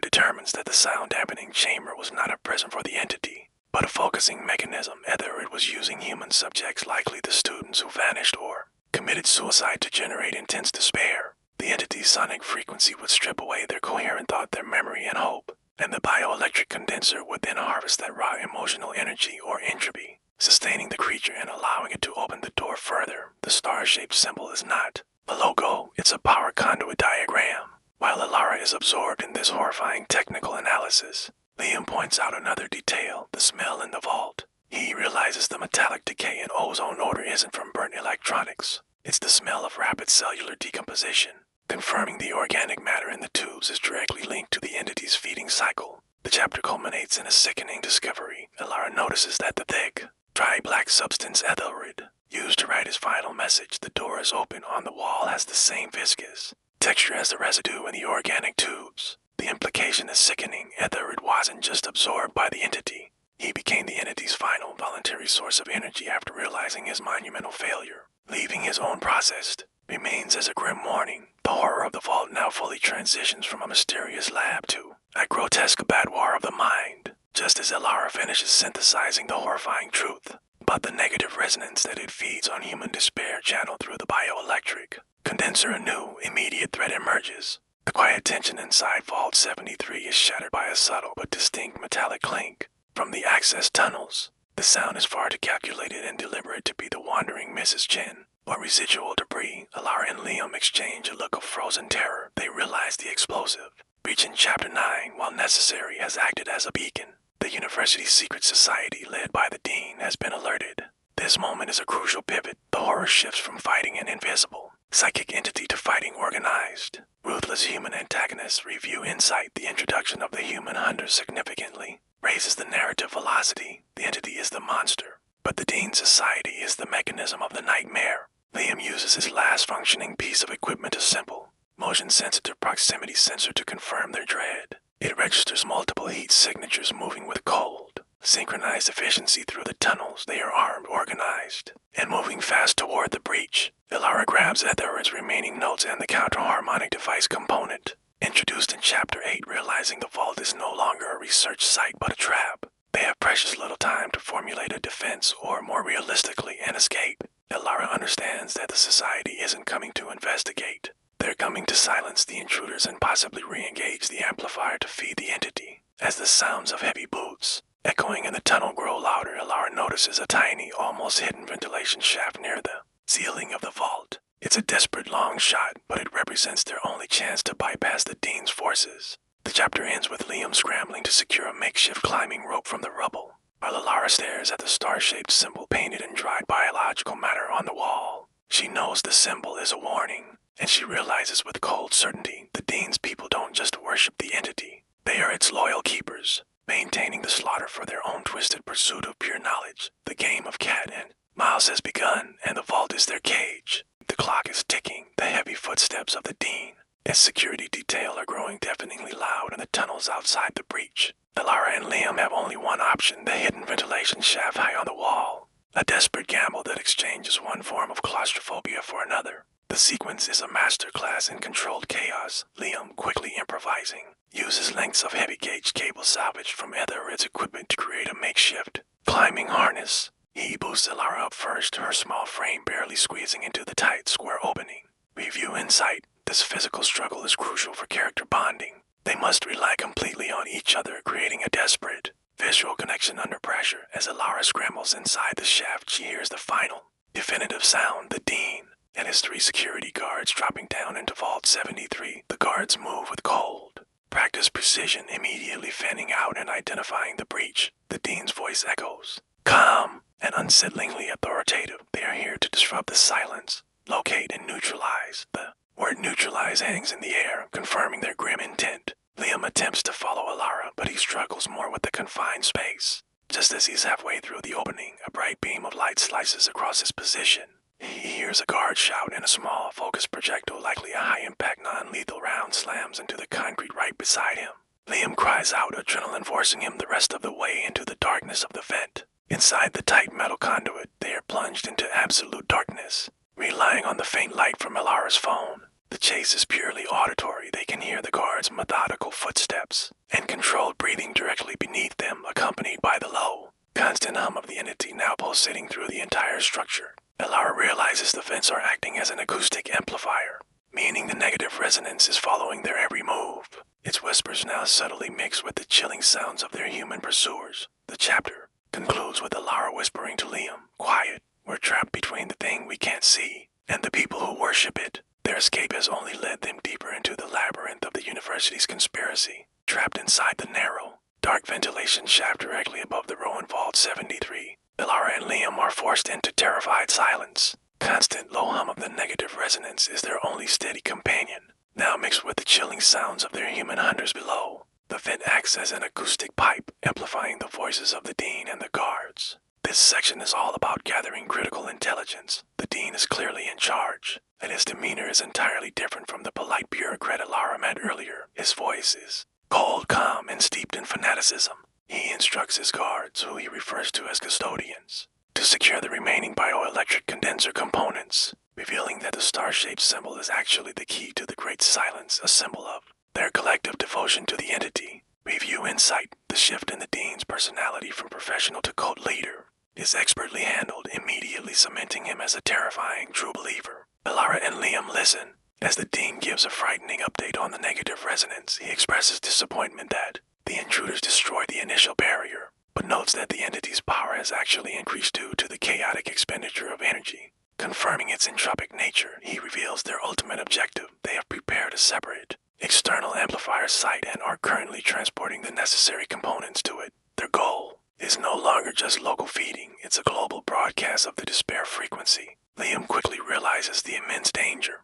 determines that the sound-dampening chamber was not a prison for the entity, but a focusing mechanism. Etheridge was using human subjects, likely the students who vanished or committed suicide, to generate intense despair. The entity's sonic frequency would strip away their coherent thought, their memory, and hope, and the bioelectric condenser would then harvest that raw emotional energy or entropy, sustaining the creature and allowing it to open the door further. The star-shaped symbol is not a logo, it's a power conduit diagram. While Elara is absorbed in this horrifying technical analysis, Liam points out another detail, the smell in the vault. He realizes the metallic decay and ozone odor isn't from burnt electronics. It's the smell of rapid cellular decomposition, confirming the organic matter in the tubes is directly linked to the entity's feeding cycle. The chapter culminates in a sickening discovery. Elara notices that the thick, dry black substance Etheridge used to write his final message, the door is open, on the wall, has the same viscous texture as the residue in the organic tubes. The implication is sickening. Etheridge wasn't just absorbed by the entity. He became the entity's final voluntary source of energy after realizing his monumental failure. Leaving his own processed remains as a grim warning. The horror of the vault now fully transitions from a mysterious lab to a grotesque abattoir of the mind, just as Elara finishes synthesizing the horrifying truth about the negative resonance that it feeds on human despair channeled through the bioelectric condenser. A new, immediate threat emerges. The quiet tension inside Vault 73 is shattered by a subtle but distinct metallic clink from the access tunnels. The sound is far too calculated and deliberate to be the wandering Mrs. Chen or residual debris. Elara and Liam exchange a look of frozen terror. They realize the explosive breach in Chapter 9, while necessary, has acted as a beacon. The university's secret society, led by the dean, has been alerted. This moment is a crucial pivot. The horror shifts from fighting an invisible psychic entity to fighting organized, ruthless human antagonists. Review Insight. The introduction of the human hunter significantly raises the narrative velocity. The entity is the monster, but the dean's society is the mechanism of the nightmare. Liam uses his last functioning piece of equipment, a simple, motion-sensitive proximity sensor, to confirm their dread. It registers multiple heat signatures moving with cold, synchronized efficiency through the tunnels. They are armed, organized, and moving fast toward the breach. Elara grabs Etheridge's remaining notes and the counter-harmonic device component, introduced in Chapter 8, realizing the vault is no longer a research site but a trap. They have precious little time to formulate a defense, or more realistically, an escape. Elara understands that the society isn't coming to investigate. They're coming to silence the intruders and possibly re-engage the amplifier to feed the entity. As the sounds of heavy boots echoing in the tunnel grow louder, Elara notices a tiny, almost hidden ventilation shaft near the ceiling of the vault. It's a desperate long shot, but it represents their only chance to bypass the dean's forces. The chapter ends with Liam scrambling to secure a makeshift climbing rope from the rubble, while Elara stares at the star-shaped symbol painted in dried biological matter on the wall. She knows the symbol is a warning, and she realizes with cold certainty the dean's people don't just worship the entity. They are its loyal keepers, maintaining the slaughter for their own twisted pursuit of pure knowledge. The game of cat and mouse has begun, and the vault is their cage. The clock is ticking. The heavy footsteps of the dean as security detail are growing deafeningly loud in the tunnels outside the breach. Alara and Liam have only one option, the hidden ventilation shaft high on the wall. A desperate gamble that exchanges one form of claustrophobia for another. The sequence is a masterclass in controlled chaos, Liam quickly improvising. Uses lengths of heavy-gauge cable salvaged from Etherid's equipment to create a makeshift climbing harness. He boosts Alara up first, her small frame barely squeezing into the tight, square opening. Review insight. This physical struggle is crucial for character bonding. They must rely completely on each other, creating a desperate visual connection under pressure. As Alara scrambles inside the shaft, she hears the final, definitive sound, the Dean and his 3 security guards dropping down into Vault 73. The guards move with cold, practiced precision, immediately fanning out and identifying the breach. The Dean's voice echoes, calm and unsettlingly authoritative. They are here to disrupt the silence, locate and neutralize. The word neutralize hangs in the air, confirming their grim intent. Liam attempts to follow Alara, but he struggles more with the confined space. Just as he's halfway through the opening, a bright beam of light slices across his position. He hears a guard shout, and a small, focused projectile, likely a high-impact, non-lethal round, slams into the concrete right beside him. Liam cries out, adrenaline forcing him the rest of the way into the darkness of the vent. Inside the tight metal conduit, they are plunged into absolute darkness. Relying on the faint light from Alara's phone, the chase is purely auditory. They can hear the guards' methodical footsteps and controlled breathing directly beneath them, accompanied by the low, constant hum of the entity now pulsating through the entire structure. Alara realizes the vents are acting as an acoustic amplifier, meaning the negative resonance is following their every move. Its whispers now subtly mix with the chilling sounds of their human pursuers. The chapter concludes with Alara whispering to Liam, quiet, we're trapped between the thing we can't see and the people who worship it. Their escape has only led them deeper into the labyrinth of the university's conspiracy, trapped inside the narrow, dark ventilation shaft directly above the Rowan Vault 73. Alara and Liam are forced into terrified silence. Constant low hum of the negative resonance is their only steady companion, now mixed with the chilling sounds of their human hunters below. The vent acts as an acoustic pipe, amplifying the voices of the Dean and the guards. This section is all about gathering critical intelligence. The Dean is clearly in charge, and his demeanor is entirely different from the polite bureaucrat Alara met earlier. His voice is cold, calm, and steeped in fanaticism. He instructs his guards, who he refers to as custodians, to secure the remaining bioelectric condenser components, revealing that the star-shaped symbol is actually the key to the Great Silence, a symbol of their collective devotion to the entity. Review insight. The shift in the Dean's personality from professional to cult leader is expertly handled, immediately cementing him as a terrifying true believer. Alara and Liam listen. As the Dean gives a frightening update on the negative resonance, he expresses disappointment that the intruders destroyed the initial barrier, but notes that the entity's power has actually increased due to the chaotic expenditure of energy. Confirming its entropic nature, he reveals their ultimate objective. They have prepared a separate, external amplifier site and are currently transporting the necessary components to it. Their goal is no longer just local feeding, it's a global broadcast of the despair frequency. Liam quickly realizes the immense danger.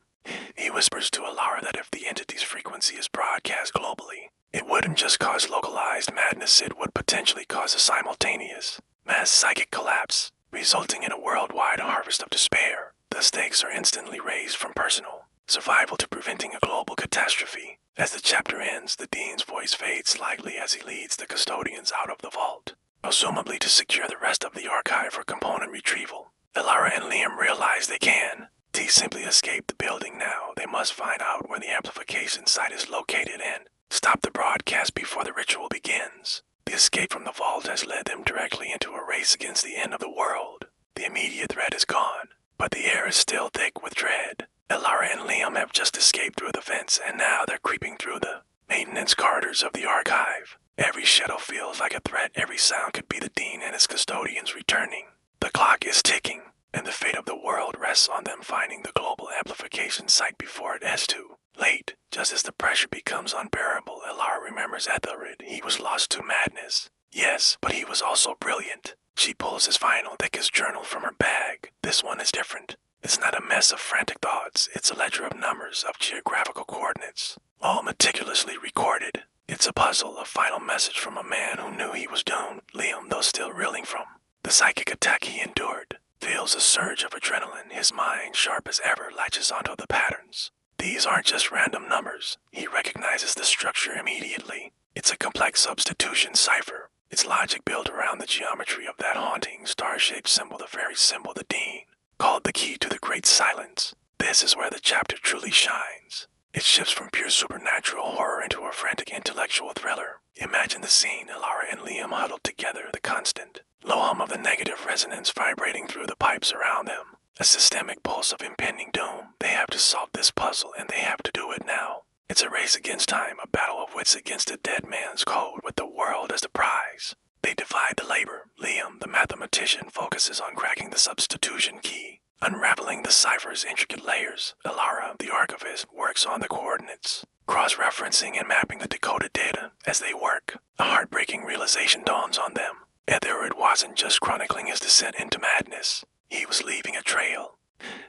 He whispers to Alara that if the entity's frequency is broadcast globally, it wouldn't just cause localized madness, it would potentially cause a simultaneous mass psychic collapse, resulting in a worldwide harvest of despair. The stakes are instantly raised from personal survival to preventing a global catastrophe. As the chapter ends, the Dean's voice fades slightly as he leads the custodians out of the vault, presumably to secure the rest of the archive for component retrieval. Alara and Liam realize they can simply escape the building now. They must find out where the amplification site is located and stop the broadcast before the ritual begins. The escape from the vault has led them directly into a race against the end of the world. The immediate threat is gone, but the air is still thick with dread. Alara and Liam have just escaped through the vents, and now they're creeping through the maintenance corridors of the archive. Every shadow feels like a threat. Every sound could be the Dean and his custodians returning. The clock is ticking, and the fate of the world rests on them finding the global amplification site before it is too late. Just as the pressure becomes unbearable, Alara remembers Etherid. He was lost to madness. Yes, but he was also brilliant. She pulls his final, thickest journal from her bag. This one is different. It's not a mess of frantic thoughts. It's a ledger of numbers, of geographical coordinates, all meticulously recorded. It's a puzzle, a final message from a man who knew he was doomed. Liam, though still reeling from the psychic attack he endured, feels a surge of adrenaline. His mind, sharp as ever, latches onto the patterns, These aren't just random numbers. He recognizes the structure immediately. It's a complex substitution cipher. Its logic built around the geometry of that haunting, star-shaped symbol, the very symbol the Dean called the key to the Great Silence. This is where the chapter truly shines. It shifts from pure supernatural horror into a frantic intellectual thriller. Imagine the scene, Alara and Liam huddled together, the constant low hum of the negative resonance vibrating through the pipes around them. A systemic pulse of impending doom. They have to solve this puzzle, and they have to do it now. It's a race against time, a battle of wits against a dead man's code with the world as the prize. They divide the labor. Liam, the mathematician, focuses on cracking the substitution key, unraveling the cipher's intricate layers. Alara, the archivist, works on the coordinates, cross-referencing and mapping the decoded data. As they work, a heartbreaking realization dawns on them. Ethered wasn't just chronicling his descent into madness. He was leaving a trail.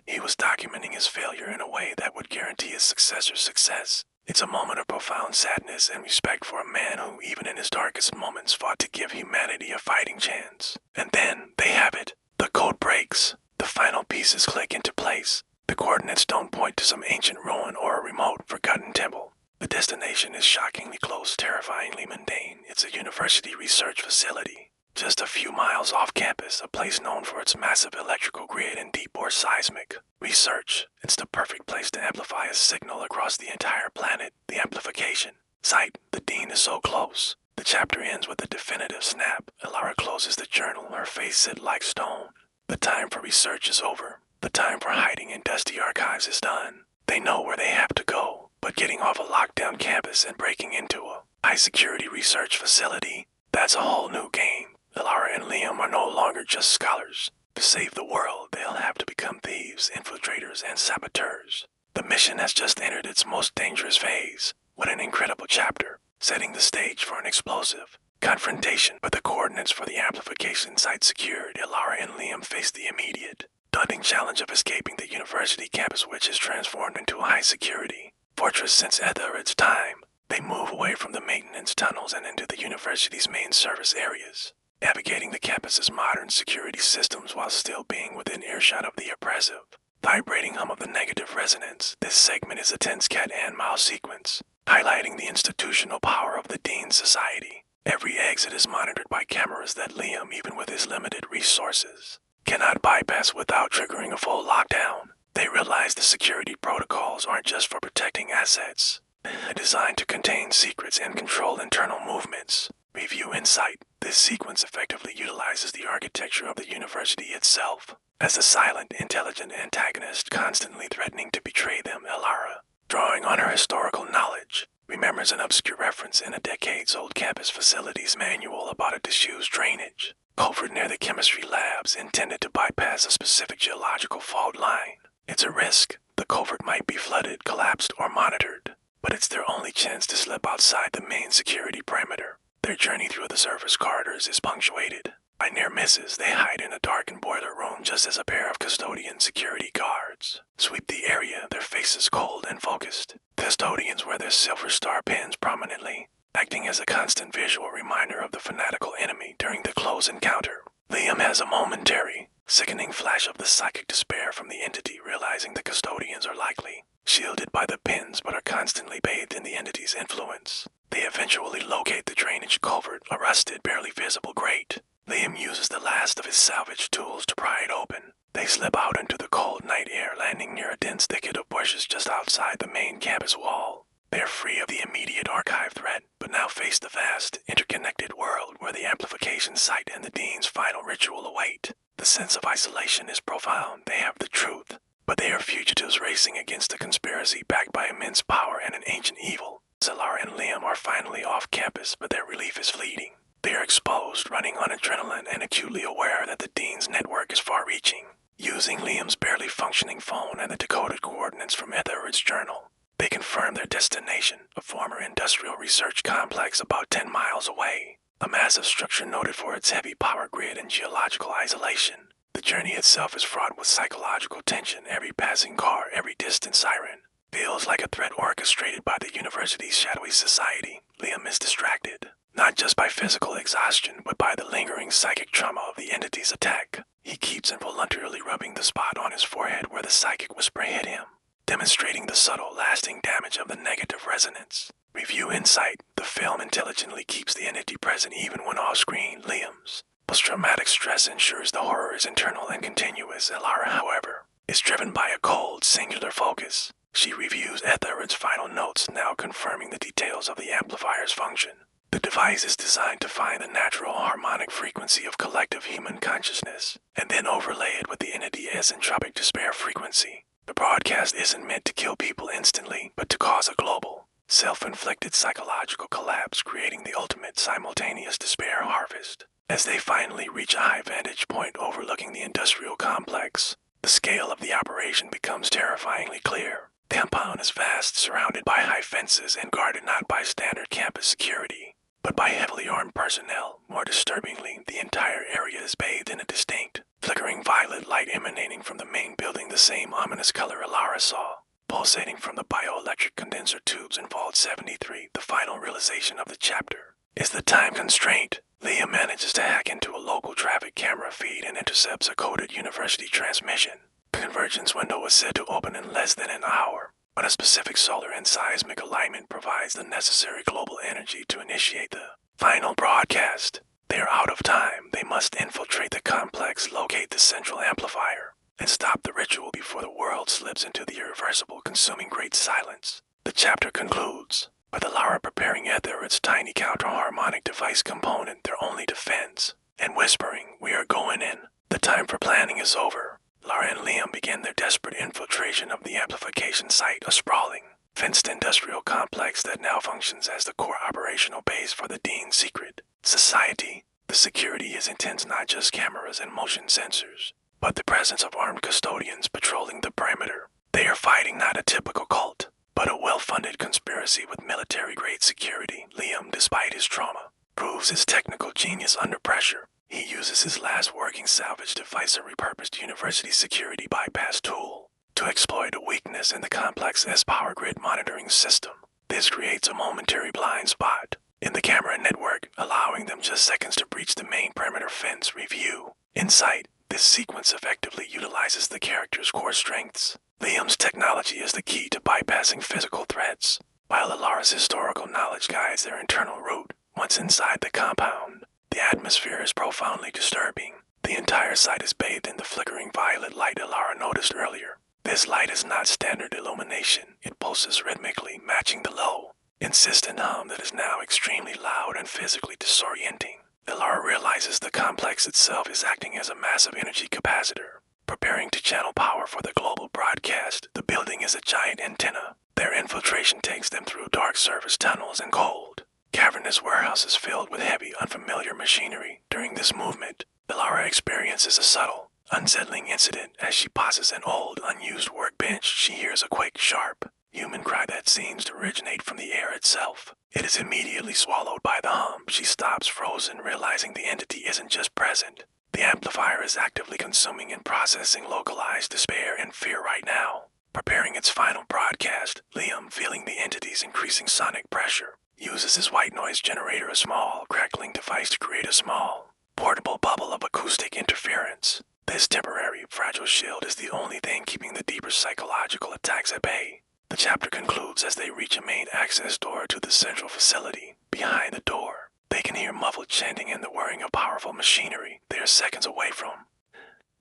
He was documenting his failure in a way that would guarantee his successor's success. It's a moment of profound sadness and respect for a man who, even in his darkest moments, fought to give humanity a fighting chance. And then, they have it. The code breaks. The final pieces click into place. The coordinates don't point to some ancient ruin or a remote, forgotten temple. The destination is shockingly close, terrifyingly mundane. It's a university research facility. Just a few miles off campus, a place known for its massive electrical grid and deep bore seismic research. It's the perfect place to amplify a signal across the entire planet. The amplification site. The Dean is so close. The chapter ends with a definitive snap. Alara closes the journal, her face set like stone. The time for research is over. The time for hiding in dusty archives is done. They know where they have to go, but getting off a lockdown campus and breaking into a high-security research facility, that's a whole new game. Alara and Liam are no longer just scholars. To save the world, they'll have to become thieves, infiltrators, and saboteurs. The mission has just entered its most dangerous phase. What an incredible chapter, setting the stage for an explosive confrontation. With the coordinates for the amplification site secured, Alara and Liam face the immediate, daunting challenge of escaping the university campus, which is transformed into a high-security fortress since Ethered's time. They move away from the maintenance tunnels and into the university's main service areas, navigating the campus's modern security systems while still being within earshot of the oppressive, vibrating hum of the negative resonance. This segment is a tense cat and mouse sequence, highlighting the institutional power of the Dean's society. Every exit is monitored by cameras that Liam, even with his limited resources, cannot bypass without triggering a full lockdown. They realize the security protocols aren't just for protecting assets. They're designed to contain secrets and control internal movements. Review Insight. This sequence effectively utilizes the architecture of the university itself. As the silent, intelligent antagonist constantly threatening to betray them, Alara, drawing on her historical knowledge, remembers an obscure reference in a decades-old campus facilities manual about a disused drainage culvert near the chemistry labs intended to bypass a specific geological fault line. It's a risk. The culvert might be flooded, collapsed, or monitored, but it's their only chance to slip outside the main security perimeter. Their journey through the surface corridors is punctuated by near misses. They hide in a darkened boiler room just as a pair of custodian security guards sweep the area, their faces cold and focused. Custodians wear their silver star pins prominently, acting as a constant visual reminder of the fanatical enemy during the close encounter. Liam has a momentary, sickening flash of the psychic despair from the entity, realizing the custodians are likely shielded by the pins but are constantly bathed in the entity's influence. They eventually locate the drainage culvert, a rusted, barely visible grate. Liam uses the last of his salvaged tools to pry it open. They slip out into the cold night air, landing near a dense thicket of bushes just outside the main campus wall. They're free of the immediate archive threat, but now face the vast, interconnected world where the amplification site and the Dean's final ritual await. The sense of isolation is profound. They have the truth, but they are fugitives racing against a conspiracy backed by immense power and an ancient evil. Alara and Liam are finally off campus, but their relief is fleeting. They are exposed, running on adrenaline and acutely aware that the Dean's network is far-reaching. Using Liam's barely functioning phone and the decoded coordinates from Ethered's journal, they confirm their destination, a former industrial research complex about 10 miles away, a massive structure noted for its heavy power grid and geological isolation. The journey itself is fraught with psychological tension. Every passing car, every distant siren feels like a threat orchestrated by the university's shadowy society. Liam is distracted, not just by physical exhaustion, but by the lingering psychic trauma of the entity's attack. He keeps involuntarily rubbing the spot on his forehead where the psychic whisper hit him. demonstrating the subtle, lasting damage of the negative resonance. Review insight. The film intelligently keeps the entity present even when off-screen. Liam's post-traumatic stress ensures the horror is internal and continuous. Elara, however, is driven by a cold, singular focus. She reviews Etheridge's final notes, now confirming the details of the amplifier's function. The device is designed to find the natural harmonic frequency of collective human consciousness, and then overlay it with the entity's entropic despair frequency. The broadcast isn't meant to kill people instantly, but to cause a global, self-inflicted psychological collapse, creating the ultimate simultaneous despair harvest. As they finally reach a high vantage point overlooking the industrial complex, the scale of the operation becomes terrifyingly clear. The compound is vast, surrounded by high fences and guarded not by standard campus security, but by heavily armed personnel. More disturbingly, the entire area is bathed in a distinct, flickering violet light emanating from the main building, the same ominous color Elara saw, pulsating from the bioelectric condenser tubes in Vault 73. The final realization of the chapter is the time constraint. Liam manages to hack into a local traffic camera feed and intercepts a coded university transmission. The convergence window was said to open in less than an hour, but a specific solar and seismic alignment provides the necessary global energy to initiate the final broadcast. They are out of time. They must infiltrate the complex, locate the central amplifier, and stop the ritual before the world slips into the irreversible, consuming great silence. The chapter concludes with Elara preparing Etheridge's tiny counter-harmonic device component, their only defense, and whispering, "We are going in. The time for planning is over." Lara and Liam begin their desperate infiltration of the amplification site, a sprawling, fenced industrial complex that now functions as the core operational base for the Dean's secret society. The security is intense, not just cameras and motion sensors, but the presence of armed custodians patrolling the perimeter. They are fighting not a typical cult, but a well-funded conspiracy with military-grade security. Liam, despite his trauma, proves his technical genius under pressure. He uses his last working salvage device, a repurposed university security bypass tool, to exploit a weakness in the complex's power grid monitoring system. This creates a momentary blind spot in the camera network, allowing them just seconds to breach the main perimeter fence. Review insight. This sequence effectively utilizes the character's core strengths. Liam's technology is the key to bypassing physical threats, while Elara's historical knowledge guides their internal route. Once inside the compound, the atmosphere is profoundly disturbing. The entire site is bathed in the flickering violet light Elara noticed earlier. This light is not standard illumination. It pulses rhythmically, matching the low, insistent hum that is now extremely loud and physically disorienting. Elara realizes the complex itself is acting as a massive energy capacitor, preparing to channel power for the global broadcast. The building is a giant antenna. Their infiltration takes them through dark surface tunnels and cold, cavernous warehouses filled with heavy, unfamiliar machinery. During this movement, Elara experiences a subtle, unsettling incident. As she passes an old, unused workbench, she hears a quick, sharp, human cry that seems to originate from the air itself. It is immediately swallowed by the hum. She stops, frozen, realizing the entity isn't just present. The amplifier is actively consuming and processing localized despair and fear right now, preparing its final broadcast. Liam, feeling the entity's increasing sonic pressure, uses his white noise generator, a small, crackling device, to create a small, portable bubble of acoustic interference. This temporary, fragile shield is the only thing keeping the deeper psychological attacks at bay. The chapter concludes as they reach a main access door to the central facility. Behind the door, they can hear muffled chanting and the whirring of powerful machinery. They are seconds away from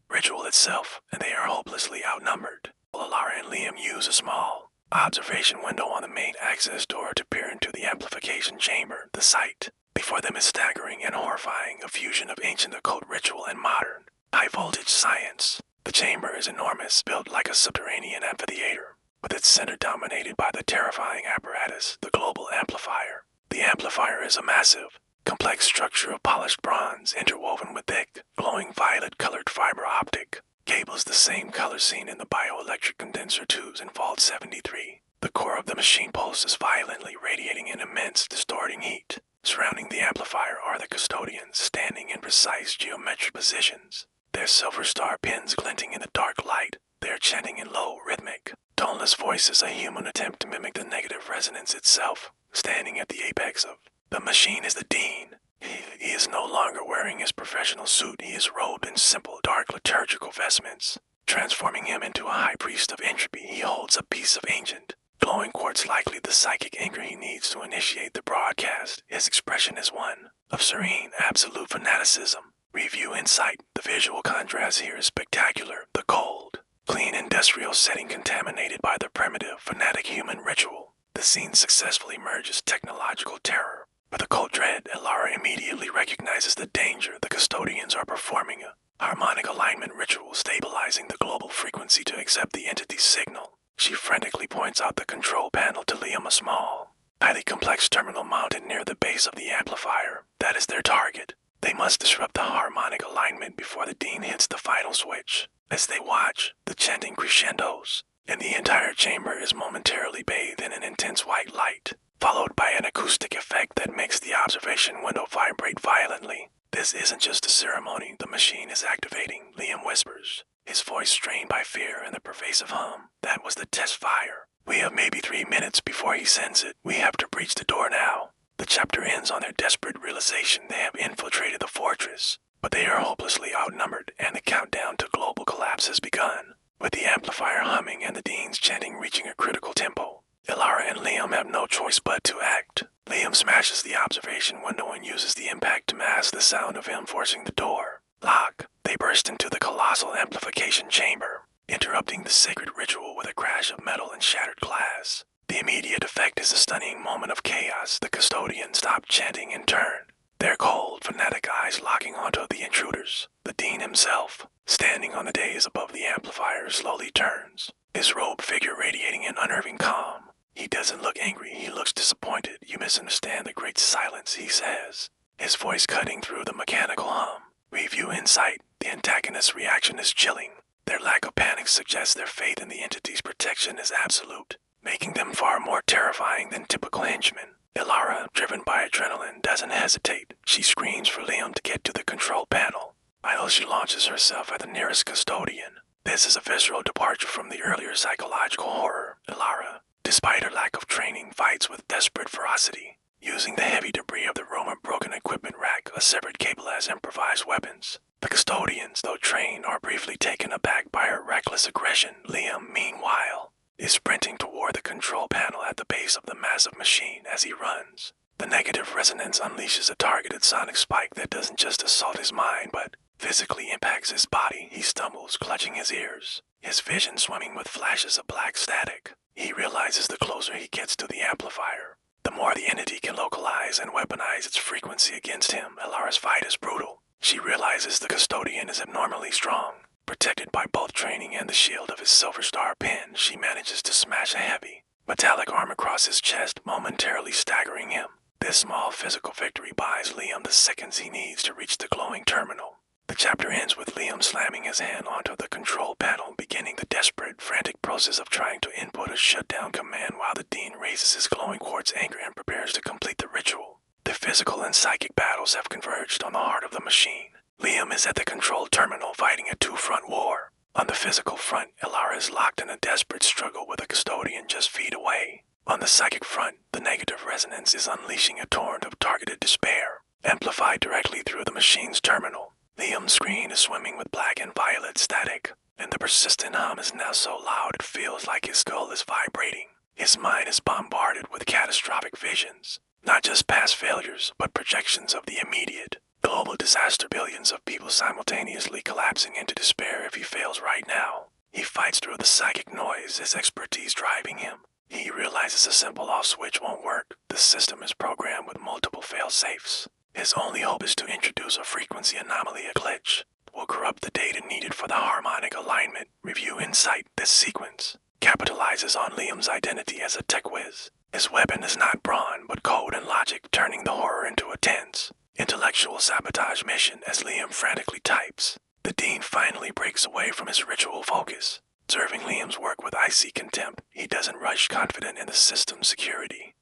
ritual itself, and they are hopelessly outnumbered. Elara and Liam use a small observation window on the main access door to peer into the amplification chamber. The sight before them is staggering and horrifying, a fusion of ancient occult ritual and modern, high-voltage science. The chamber is enormous, built like a subterranean amphitheater, with its center dominated by the terrifying apparatus, the global amplifier. The amplifier is a massive, complex structure of polished bronze interwoven with thick, glowing violet-colored fiber optic cables, the same color seen in the bioelectric condenser tubes in Vault 73. The core of the machine pulses violently, radiating an immense, distorting heat. Surrounding the amplifier are the custodians, standing in precise geometric positions, their silver star pins glinting in the dark light. They are chanting in low, rhythmic, toneless voices, a human attempt to mimic the negative resonance itself. Standing at the apex of the machine is the Dean. He is no longer wearing his professional suit. He is robed in simple, dark liturgical vestments, transforming him into a high priest of entropy. He holds a piece of ancient, glowing quartz, likely the psychic anchor he needs to initiate the broadcast. His expression is one of serene, absolute fanaticism. Review insight. The visual contrast here is spectacular. The cold, clean industrial setting contaminated by the primitive, fanatic human ritual. The scene successfully merges technological terror with occult dread. Elara immediately recognizes the danger. The custodians are performing a harmonic alignment ritual, stabilizing the global frequency to accept the entity's signal. She frantically points out the control panel to Liam, a small, highly complex terminal mounted near the base of the amplifier. That is their target. They must disrupt the harmonic alignment before the Dean hits the final switch. As they watch, the chanting crescendos, and the entire chamber is momentarily bathed in an intense white light, followed by an acoustic effect that makes the observation window vibrate violently. This isn't just a ceremony, the machine is activating, Liam whispers, his voice strained by fear and the pervasive hum. That was the test fire. We have maybe 3 minutes before he sends it. We have to breach the door now. The chapter ends on their desperate realization they have infiltrated the fortress, but they are hopelessly outnumbered and the countdown to global collapse has begun. With the amplifier humming and the Dean's chanting reaching a critical tempo, Elara and Liam have no choice but to act. Liam smashes the observation window and uses the impact to mask the sound of him forcing the door lock. They burst into the colossal amplification chamber, interrupting the sacred ritual with a crash of metal and shattered glass. The immediate effect is a stunning moment of chaos. The custodians stop chanting and turn, their cold, fanatic eyes locking onto the intruders. The Dean himself, standing on the dais above the amplifier, slowly turns, his robed figure radiating an unnerving calm. He doesn't look angry, he looks disappointed. You misunderstand the great silence, he says, his voice cutting through the mechanical hum. Review insight. The antagonist's reaction is chilling. Their lack of panic suggests their faith in the entity's protection is absolute, making them far more terrifying than typical henchmen. Elara, driven by adrenaline, doesn't hesitate. She screams for Liam to get to the control panel. While she launches herself at the nearest custodian. This is a visceral departure from the earlier psychological horror. Elara, despite her lack of training, fights with desperate ferocity, using the heavy debris of the room, a broken equipment rack, a severed cable as improvised weapons. The custodians, though trained, are briefly taken aback by her reckless aggression. Liam, meanwhile, is sprinting toward the control panel at the base of the massive machine. As he runs, the negative resonance unleashes a targeted sonic spike that doesn't just assault his mind, but physically impacts his body. He stumbles, clutching his ears, his vision swimming with flashes of black static. He realizes the closer he gets to the amplifier, the more the entity can localize and weaponize its frequency against him. Elara's fight is brutal. She realizes the custodian is abnormally strong. Protected by both training and the shield of his Silver Star pin, she manages to smash a heavy, metallic arm across his chest, momentarily staggering him. This small physical victory buys Liam the seconds he needs to reach the glowing terminal. The chapter ends with Liam slamming his hand onto the control panel, beginning the desperate, frantic process of trying to input a shutdown command while the Dean raises his glowing quartz anchor and prepares to complete the ritual. The physical and psychic battles have converged on the heart of the machine. Liam is at the control terminal fighting a two-front war. On the physical front, Elara is locked in a desperate struggle with a custodian just feet away. On the psychic front, the negative resonance is unleashing a torrent of targeted despair, amplified directly through the machine's terminal. Liam's screen is swimming with black and violet static, and the persistent hum is now so loud it feels like his skull is vibrating. His mind is bombarded with catastrophic visions, not just past failures, but projections of the immediate. Global disaster, billions of people simultaneously collapsing into despair if he fails right now. He fights through the psychic noise, his expertise driving him. He realizes a simple off switch won't work. The system is programmed with multiple fail-safes. His only hope is to introduce a frequency anomaly, a glitch, will corrupt the data needed for the harmonic alignment. Review insight. This sequence capitalizes on Liam's identity as a tech whiz. His weapon is not brawn, but code and logic, turning the horror into a tense, intellectual sabotage mission. As Liam frantically types, the Dean finally breaks away from his ritual focus, observing Liam's work with icy contempt. He doesn't rush, confident in the system's security.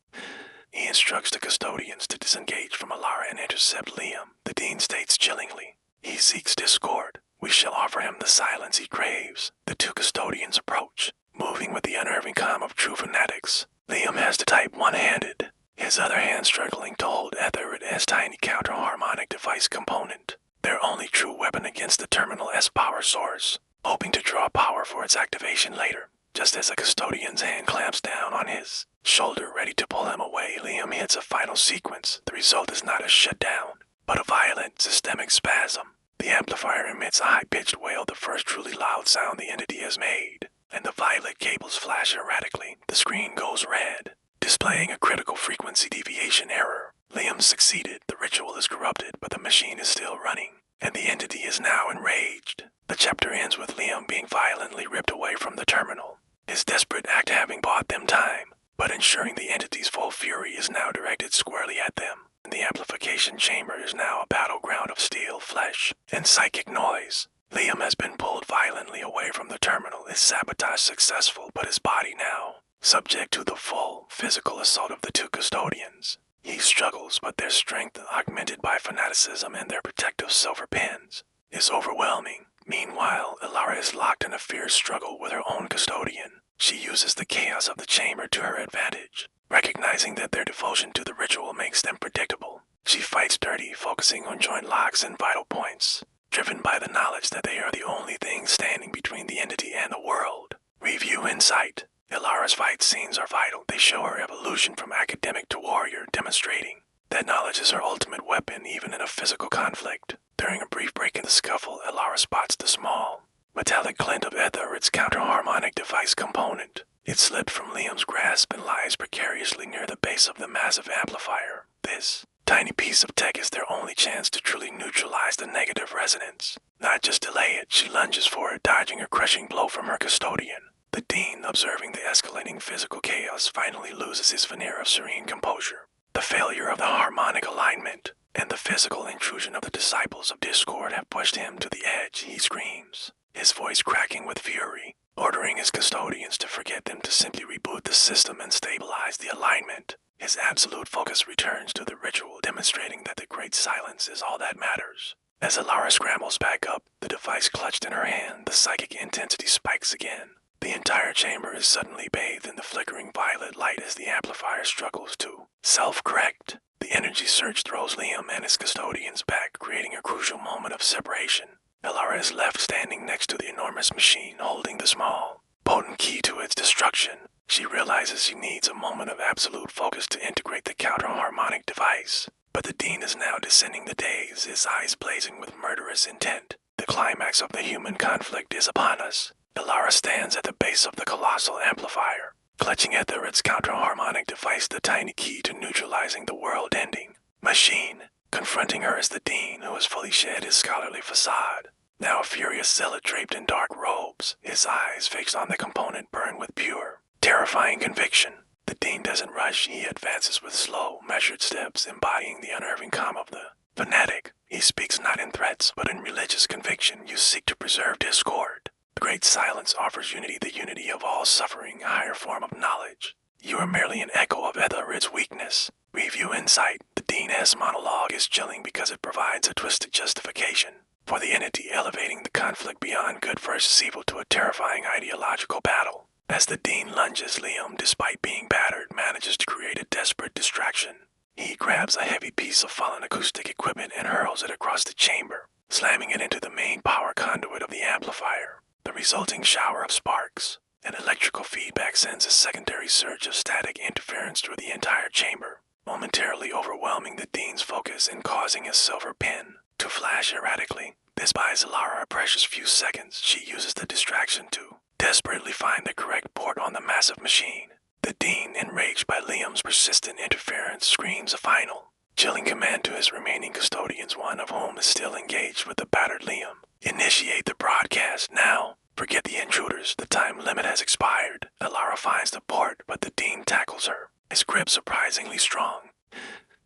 He instructs the custodians to disengage from Elara and intercept Liam. The Dean states chillingly, he seeks discord. We shall offer him the silence he craves. The two custodians approach, moving with the unnerving calm of true fanatics. Liam has to type one-handed, his other hand struggling to hold Etherid's tiny counter-harmonic device component, their only true weapon against the Terminal S power source. hoping to draw power for its activation later. Just as a custodian's hand clamps down on his shoulder ready to pull him away, Liam hits a final sequence. The result is not a shutdown, but a violent, systemic spasm. The amplifier emits a high-pitched wail, the first truly loud sound the entity has made, and the violet cables flash erratically. The screen goes red, displaying a critical frequency deviation error. Liam succeeded. The ritual is corrupted, but the machine is still running, and the entity is now enraged. The chapter ends with Liam being violently ripped away from the terminal, his desperate act having bought them time, but ensuring the entity's full fury is now directed squarely at them. The amplification chamber is now a battleground of steel, flesh, and psychic noise. Liam has been pulled violently away from the terminal, his sabotage successful, but his body now subject to the full physical assault of the two custodians. He struggles, but their strength, augmented by fanaticism and their protective silver pins, is overwhelming. Meanwhile, Ilara is locked in a fierce struggle with her own custodian. She uses the chaos of the chamber to her advantage, recognizing that their devotion to the ritual makes them predictable. She fights dirty, focusing on joint locks and vital points, driven by the knowledge that they are the only thing standing between the entity and the world. Review Insight. Ilara's fight scenes are vital. They show her evolution from academic to warrior, demonstrating that knowledge is her ultimate weapon even in a physical conflict. During a brief break in the scuffle, Ilara spots the small, metallic glint of ether, its counter-harmonic device component. It slipped from Liam's grasp and lies precariously near the base of the massive amplifier. This tiny piece of tech is their only chance to truly neutralize the negative resonance. Not just delay it, she lunges for it, dodging a crushing blow from her custodian. The Dean, observing the escalating physical chaos, finally loses his veneer of serene composure. The failure of the harmonic alignment and the physical intrusion of the disciples of discord have pushed him to the edge. He screams, his voice cracking with fury, ordering his custodians to forget them, to simply reboot the system and stabilize the alignment. His absolute focus returns to the ritual, demonstrating that the great silence is all that matters. As Ilara scrambles back up, the device clutched in her hand, the psychic intensity spikes again. The entire chamber is suddenly bathed in the flickering violet light as the amplifier struggles to self-correct. The energy surge throws Liam and his custodians back, creating a crucial moment of separation. Ilara is left standing next to the enormous machine, holding the small, potent key to its destruction. She realizes she needs a moment of absolute focus to integrate the counter-harmonic device. But the Dean is now descending the days, his eyes blazing with murderous intent. The climax of the human conflict is upon us. Ilara stands at the base of the colossal amplifier, clutching at its counter-harmonic device, the tiny key to neutralizing the world-ending machine. Confronting her is the Dean, who has fully shed his scholarly facade. Now a furious zealot draped in dark robes, his eyes fixed on the component burn with pure, terrifying conviction. The Dean doesn't rush, he advances with slow, measured steps, embodying the unnerving calm of the fanatic. He speaks not in threats, but in religious conviction. You seek to preserve discord. The great silence offers unity, the unity of all suffering, a higher form of knowledge. You are merely an echo of Ethelred's weakness. Review Insight. The Dean's monologue is chilling because it provides a twisted justification for the entity, elevating the conflict beyond good versus evil to a terrifying ideological battle. As the Dean lunges, Liam, despite being battered, manages to create a desperate distraction. He grabs a heavy piece of fallen acoustic equipment and hurls it across the chamber, slamming it into the main power conduit of the amplifier. The resulting shower of sparks and electrical feedback sends a secondary surge of static interference through the entire chamber, momentarily overwhelming the Dean's focus and causing his silver pin to flash erratically. This buys Ilara a precious few seconds. She uses the distraction to desperately find the correct port on the massive machine. The Dean, enraged by Liam's persistent interference, screams a final, chilling command to his remaining custodians, one of whom is still engaged with the battered Liam. Initiate the broadcast now. Forget the intruders. The time limit has expired. Ilara finds the port, but the Dean tackles her, his grip surprisingly strong.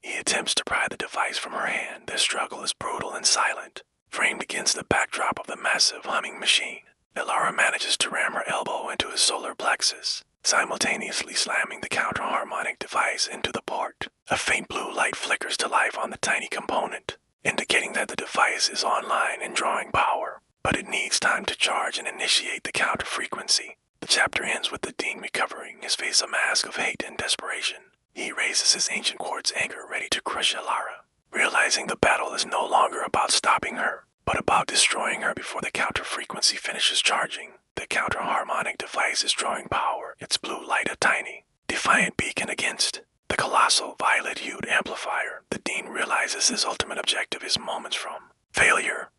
He attempts to pry the device from her hand. Their struggle is brutal and silent, framed against the backdrop of the massive humming machine. Ilara manages to ram her elbow into his solar plexus, simultaneously slamming the counter-harmonic device into the port. A faint blue light flickers to life on the tiny component, indicating that the device is online and drawing power. But it needs time to charge and initiate the counter frequency. The chapter ends with the Dean recovering, his face a mask of hate and desperation. He raises his ancient quartz anchor, ready to crush Ilara, realizing the battle is no longer about stopping her, but but about destroying her before the counter-frequency finishes charging. The counter-harmonic device is drawing power, its blue light a tiny, defiant beacon against the colossal violet-hued amplifier. The Dean realizes his ultimate objective is moments from failure.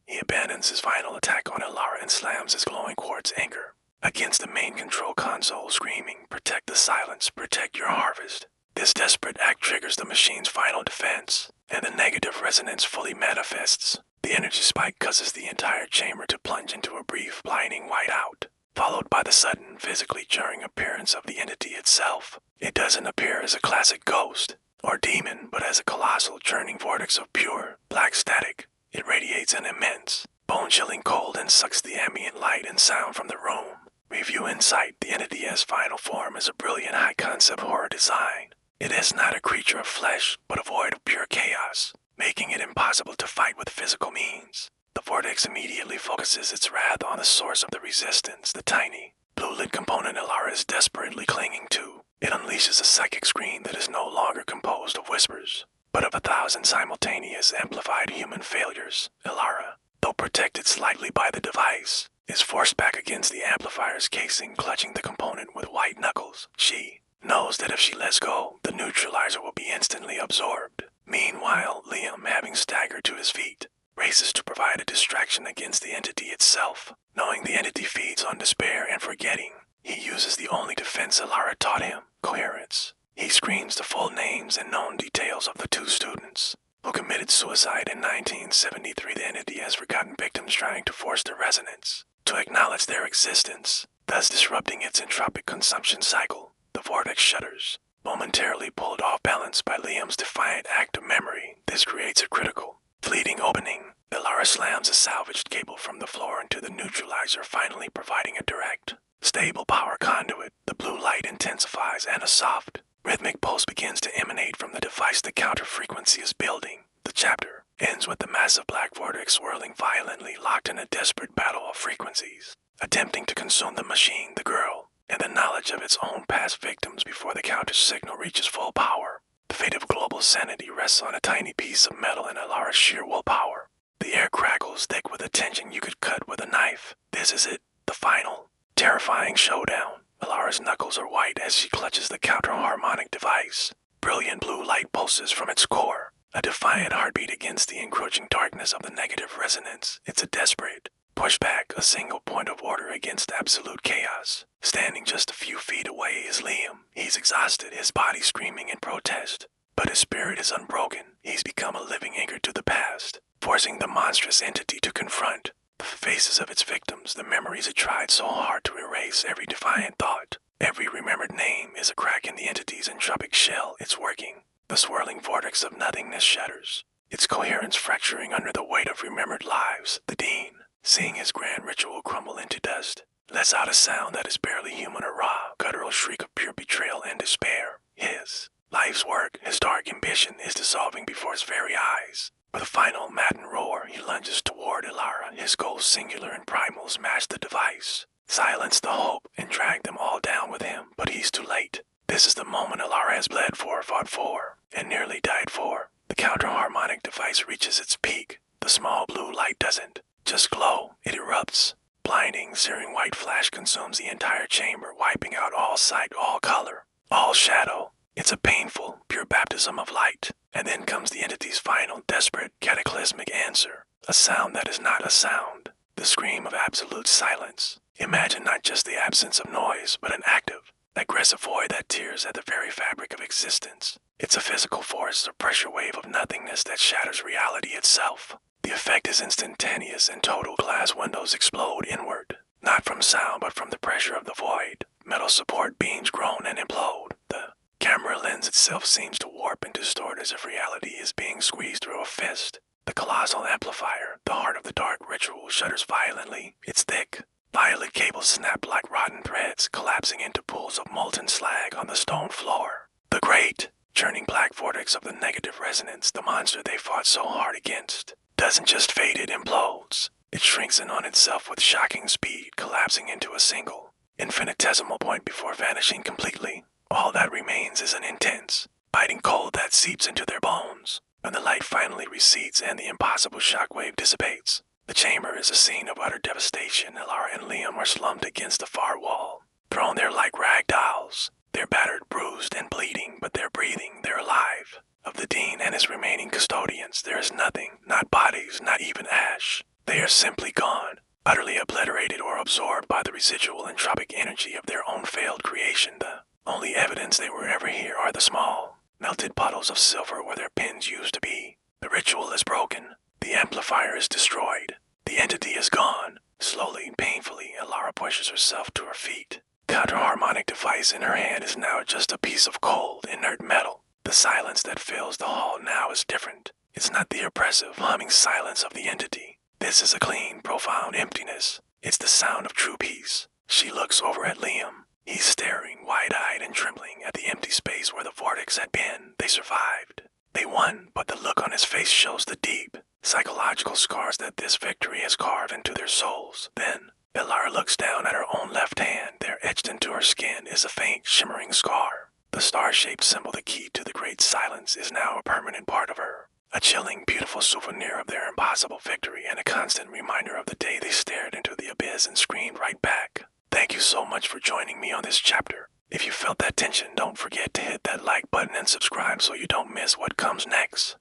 He abandons his final attack on Ilara and slams his glowing quartz anchor against the main control console, screaming, "Protect the silence, protect your harvest." This desperate act triggers the machine's final defense, and the negative resonance fully manifests. The energy spike causes the entire chamber to plunge into a brief, blinding whiteout, followed by the sudden, physically jarring appearance of the entity itself. It doesn't appear as a classic ghost or demon, but as a colossal, churning vortex of pure, black static. It radiates an immense, bone-chilling cold and sucks the ambient light and sound from the room. Review Insight. The entity as final form is a brilliant high-concept horror design. It is not a creature of flesh, but a void of pure chaos, making it impossible to fight with physical means. The vortex immediately focuses its wrath on the source of the resistance, the tiny, blue-lit component Ilara is desperately clinging to. It unleashes a psychic scream that is no longer composed of whispers, but of 1,000 simultaneous amplified human failures. Ilara, though protected slightly by the device, is forced back against the amplifier's casing, clutching the component with white knuckles. She knows that if she lets go, the neutralizer will be instantly absorbed. Meanwhile, Liam, having staggered to his feet, races to provide a distraction against the entity itself. Knowing the entity feeds on despair and forgetting, he uses the only defense Ilara taught him, coherence. He screams the full names and known details of the two students who committed suicide in 1973. The entity has forgotten victims, trying to force the resonance to acknowledge their existence, thus disrupting its entropic consumption cycle. The vortex shudders, momentarily pulled off balance by Liam's defiant act of memory. This creates a critical, fleeting opening. Ilara slams a salvaged cable from the floor into the neutralizer, finally providing a direct, stable power conduit. The blue light intensifies and a soft, rhythmic pulse begins to emanate from the device. The counter-frequency is building. The chapter ends with the massive black vortex swirling violently, locked in a desperate battle of frequencies, attempting to consume the machine, the girl, and the knowledge of its own past victims before the counter signal reaches full power. The fate of global sanity rests on a tiny piece of metal and Ilara's sheer willpower. The air crackles, thick with a tension you could cut with a knife. This is it, the final, terrifying showdown. Ilara's knuckles are white as she clutches the counter-harmonic device. Brilliant blue light pulses from its core, a defiant heartbeat against the encroaching darkness of the negative resonance. It's a desperate pushback, a single point of order against absolute chaos. Standing just a few feet away is Liam. He's exhausted, his body screaming in protest, but his spirit is unbroken. He's become a living anchor to the past, forcing the monstrous entity to confront the faces of its victims, the memories it tried so hard to erase. Every defiant thought, every remembered name is a crack in the entity's entropic shell. It's working. The swirling vortex of nothingness shatters, its coherence fracturing under the weight of remembered lives. The Dean, seeing his grand ritual crumble into dust, lets out a sound that is barely human, a raw, guttural shriek of pure betrayal and despair. His life's work, his dark ambition, is dissolving before his very eyes. With a final maddened roar, he lunges toward Ilara. His goal, singular and primal, smash the device, silence the hope, and drag them all down with him. But he's too late. This is the moment Ilara has bled for, fought for, and nearly died for. The counter-harmonic device reaches its peak. The small blue light doesn't just glow, it erupts. Blinding, searing white flash consumes the entire chamber, wiping out all sight, all color, all shadow. It's a painful, pure baptism of light. And then comes the entity's final, desperate, cataclysmic answer. A sound that is not a sound. The scream of absolute silence. Imagine not just the absence of noise, but an active, aggressive void that tears at the very fabric of existence. It's a physical force, a pressure wave of nothingness that shatters reality itself. The effect is instantaneous and total. Glass windows explode inward, not from sound but from the pressure of the void. Metal support beams groan and implode. The camera lens itself seems to warp and distort as if reality is being squeezed through a fist. The colossal amplifier, the heart of the dark ritual, shudders violently. Its thick, violet cables snap like rotten threads, collapsing into pools of molten slag on the stone floor. The great, churning black vortex of the negative resonance, the monster they fought so hard against, doesn't just fade, it implodes. It shrinks in on itself with shocking speed, collapsing into a single, infinitesimal point before vanishing completely. All that remains is an intense, biting cold that seeps into their bones. When the light finally recedes and the impossible shockwave dissipates, the chamber is a scene of utter devastation. Lara and Liam are slumped against the far wall, thrown there like rag dolls. They're battered, bruised, and bleeding, but they're breathing, they're alive. Of the Dean and his remaining custodians, there is nothing, not bodies, not even ash. They are simply gone, utterly obliterated or absorbed by the residual entropic energy of their own failed creation. The only evidence they were ever here are the small, melted puddles of silver where their pins used to be. The ritual is broken. The amplifier is destroyed. The entity is gone. Slowly and painfully, Alara pushes herself to her feet. The counter-harmonic device in her hand is now just a piece of cold, inert metal. The silence that fills the hall now is different. It's not the oppressive, humming silence of the entity. This is a clean, profound emptiness. It's the sound of true peace. She looks over at Liam. He's staring, wide-eyed and trembling, at the empty space where the vortex had been. They survived. They won, but the look on his face shows the deep, psychological scars that this victory has carved into their souls. Then, Elara looks down at her own left hand. There, etched into her skin, is a faint, shimmering scar. The star-shaped symbol, the key to the great silence, is now a permanent part of her. A chilling, beautiful souvenir of their impossible victory and a constant reminder of the day they stared into the abyss and screamed right back. Thank you so much for joining me on this chapter. If you felt that tension, don't forget to hit that like button and subscribe so you don't miss what comes next.